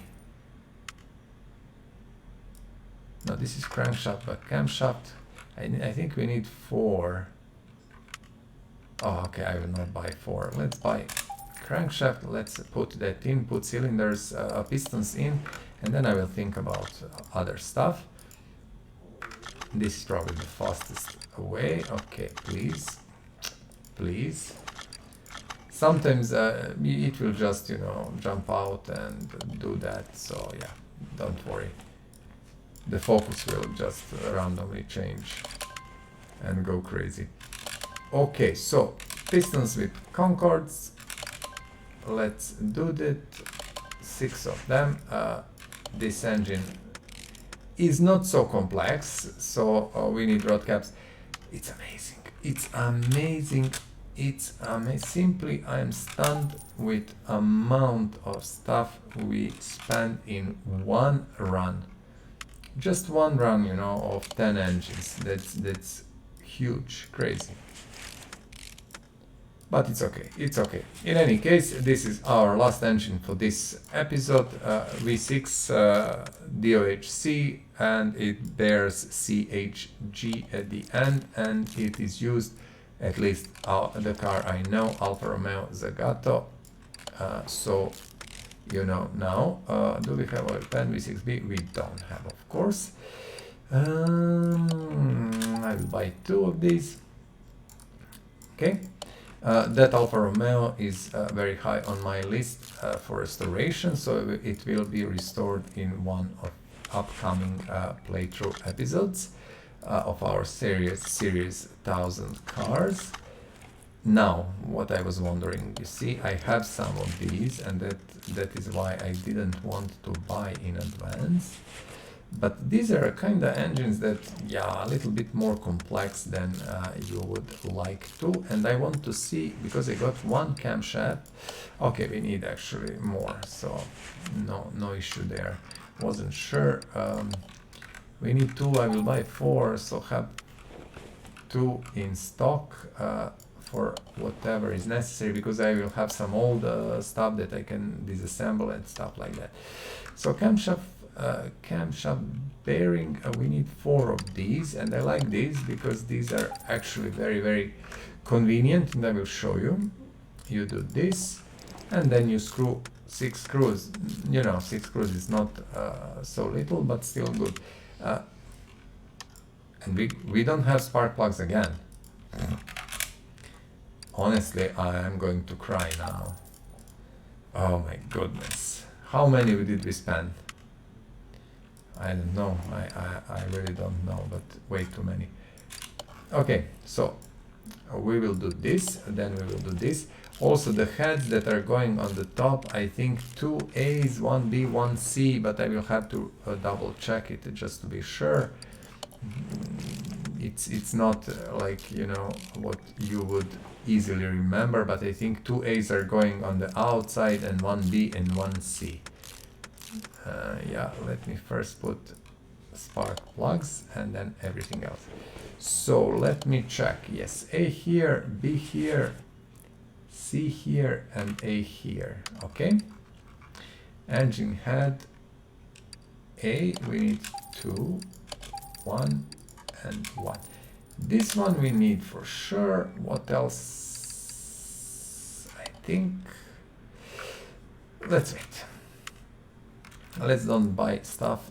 B: No, this is crankshaft, but camshaft, I think we need 4. Oh, okay, I will not buy 4. Let's buy crankshaft. Let's put that in, put cylinders, pistons in, and then I will think about other stuff. This is probably the fastest way. Okay, please. Sometimes it will just, jump out and do that. So yeah, don't worry. The focus will just randomly change and go crazy. Okay, so pistons with Concords. Let's do that. 6 of them. This engine is not so complex, so we need rod caps. It's amazing. Simply, I am stunned with amount of stuff we spend in one run. Just one run, of 10 engines. That's huge, crazy. But it's okay. In any case, this is our last engine for this episode, V6 DOHC, and it bears CHG at the end, and it is used, at least the car I know, Alfa Romeo Zagato. So now. Do we have a pen V6B? We don't have, of course. I will buy 2 of these. Okay. That Alfa Romeo is very high on my list for restoration, so it will be restored in one of upcoming playthrough episodes of our series 1000 cars. Now, what I was wondering, you see, I have some of these, and that is why I didn't want to buy in advance. But these are kind of engines that, a little bit more complex than you would like to. And I want to see, because I got 1 camshaft. Okay, we need actually more, so no issue there. Wasn't sure. We need 2, I will buy 4, so have 2 in stock for whatever is necessary, because I will have some old stuff that I can disassemble and stuff like that. So camshaft bearing, we need 4 of these, and I like these because these are actually very, very convenient, and I will show you. You do this, and then you screw 6 screws. 6 screws is not so little, but still good. And we don't have spark plugs again. Honestly, I am going to cry now. Oh my goodness. How many did we spend? I don't know. I really don't know, but way too many. Okay, so we will do this, then we will do this. Also the heads that are going on the top, I think 2 A's, 1 B, 1 C, but I will have to double check it just to be sure. It's not like, you know, what you would easily remember, but I think 2 A's are going on the outside and 1 B and 1 C. Yeah, let me first put spark plugs and then everything else. So let me check. Yes, A here, B here, C here, and A here. Okay. Engine head A, we need 2, 1, and 1. This one we need for sure. What else? I think. Let's wait. Let's don't buy stuff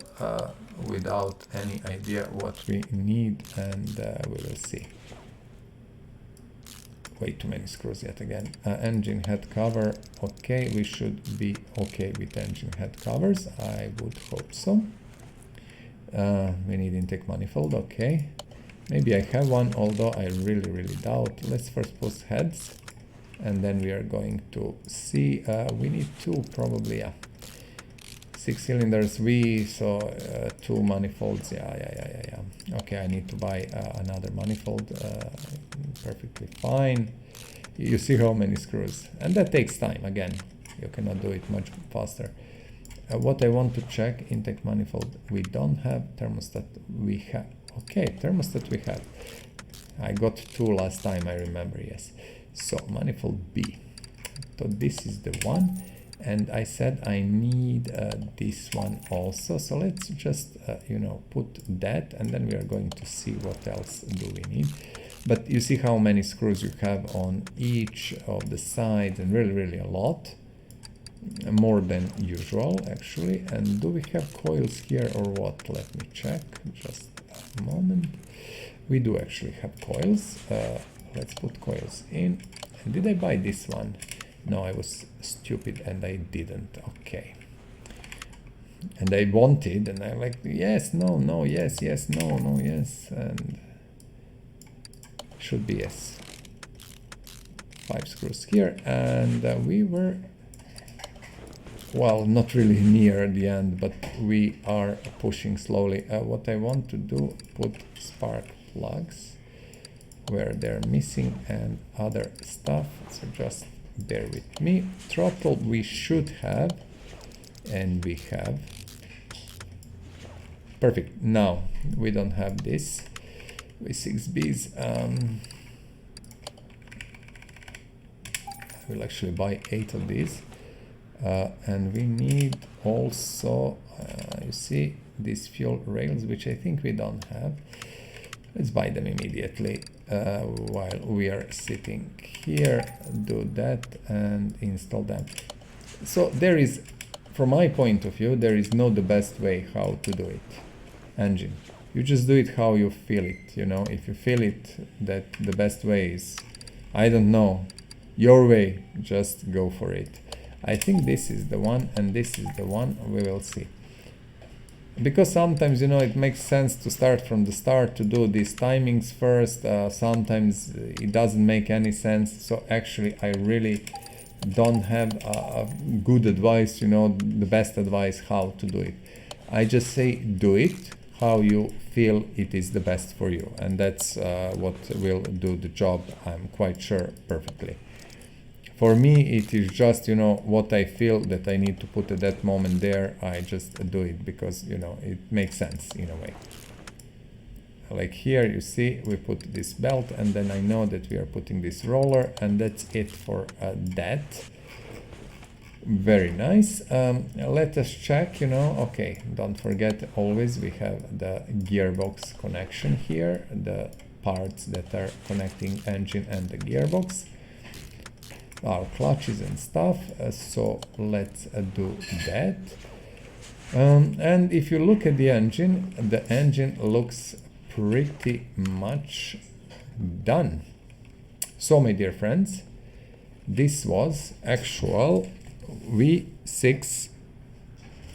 B: without any idea what we need, and we will see. Way too many screws yet again. Engine head cover. Okay, we should be okay with engine head covers. I would hope so. We need intake manifold. Okay. Maybe I have one, although I really doubt. Let's first post heads, and then we are going to see. We need 2 probably. Yeah. 6 cylinders V, so 2 manifolds. Yeah. Okay, I need to buy another manifold. Perfectly fine. You see how many screws, and that takes time. Again, you cannot do it much faster. What I want to check, intake manifold we don't have, thermostat we have. Okay, thermostat we have. I got 2 last time, I remember, yes. So manifold B. So this is the one. And I said I need this one also. So let's just, you know, put that, and then we are going to see what else do we need. But you see how many screws you have on each of the sides, and really a lot. More than usual, actually. And do we have coils here or what? Let me check, just a moment. We do actually have coils. Let's put coils in. And did I buy this one? No, I was stupid and I didn't. Okay. And I wanted, and I'm like, yes, no, yes, no, yes, and should be yes. 5 screws here, and we were, well, not really near the end, but we are pushing slowly. What I want to do, put spark plugs where they're missing and other stuff, so just bear with me. Throttle we should have, and we have. Perfect. Now we don't have this with 6Bs. I will actually buy 8 of these, and we need also you see these fuel rails, which I think we don't have. Let's buy them immediately while we are sitting here. Do that and install them. So there is, from my point of view, there is no the best way how to do it. Engine, you just do it how you feel it. You know, if you feel it that the best way is, I don't know, your way, just go for it. I think this is the one, and this is the one. We will see. Because sometimes, you know, it makes sense to start from the start to do these timings first. Sometimes it doesn't make any sense. So actually, I really don't have a good advice, you know, the best advice how to do it. I just say do it how you feel it is the best for you. And that's what will do the job, I'm quite sure, perfectly. For me, it is just, you know, what I feel that I need to put at that moment there. I just do it because, you know, it makes sense in a way. Like here, you see, we put this belt, and then I know that we are putting this roller, and that's it for that. Very nice. Let us check, you know, okay, don't forget always we have the gearbox connection here, the parts that are connecting engine and the gearbox. Our clutches and stuff, so let's do that. And if you look at the engine looks pretty much done. So my dear friends, this was actual V6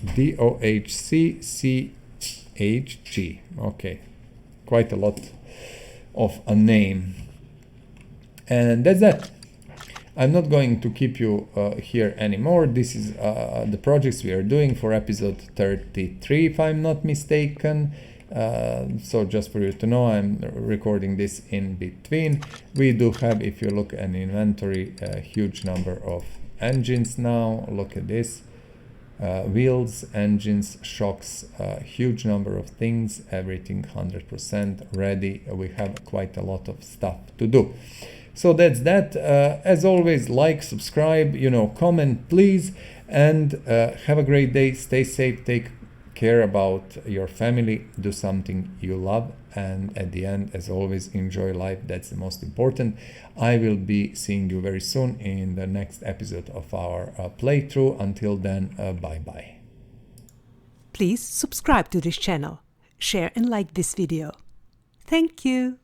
B: DOHC CHG. Okay, quite a lot of a name. And that's that. I'm not going to keep you here anymore. This is the projects we are doing for episode 33, if I'm not mistaken. So just for you to know, I'm recording this in between. We do have, if you look at inventory, a huge number of engines now. Look at this. Wheels, engines, shocks, huge number of things, everything 100% ready. We have quite a lot of stuff to do. So that's that. As always, like, subscribe, comment, please, and have a great day. Stay safe, take care about your family, do something you love, and at the end, as always, enjoy life. That's the most important. I will be seeing you very soon in the next episode of our playthrough. Until then, bye-bye.
A: Please subscribe to this channel, share and like this video. Thank you.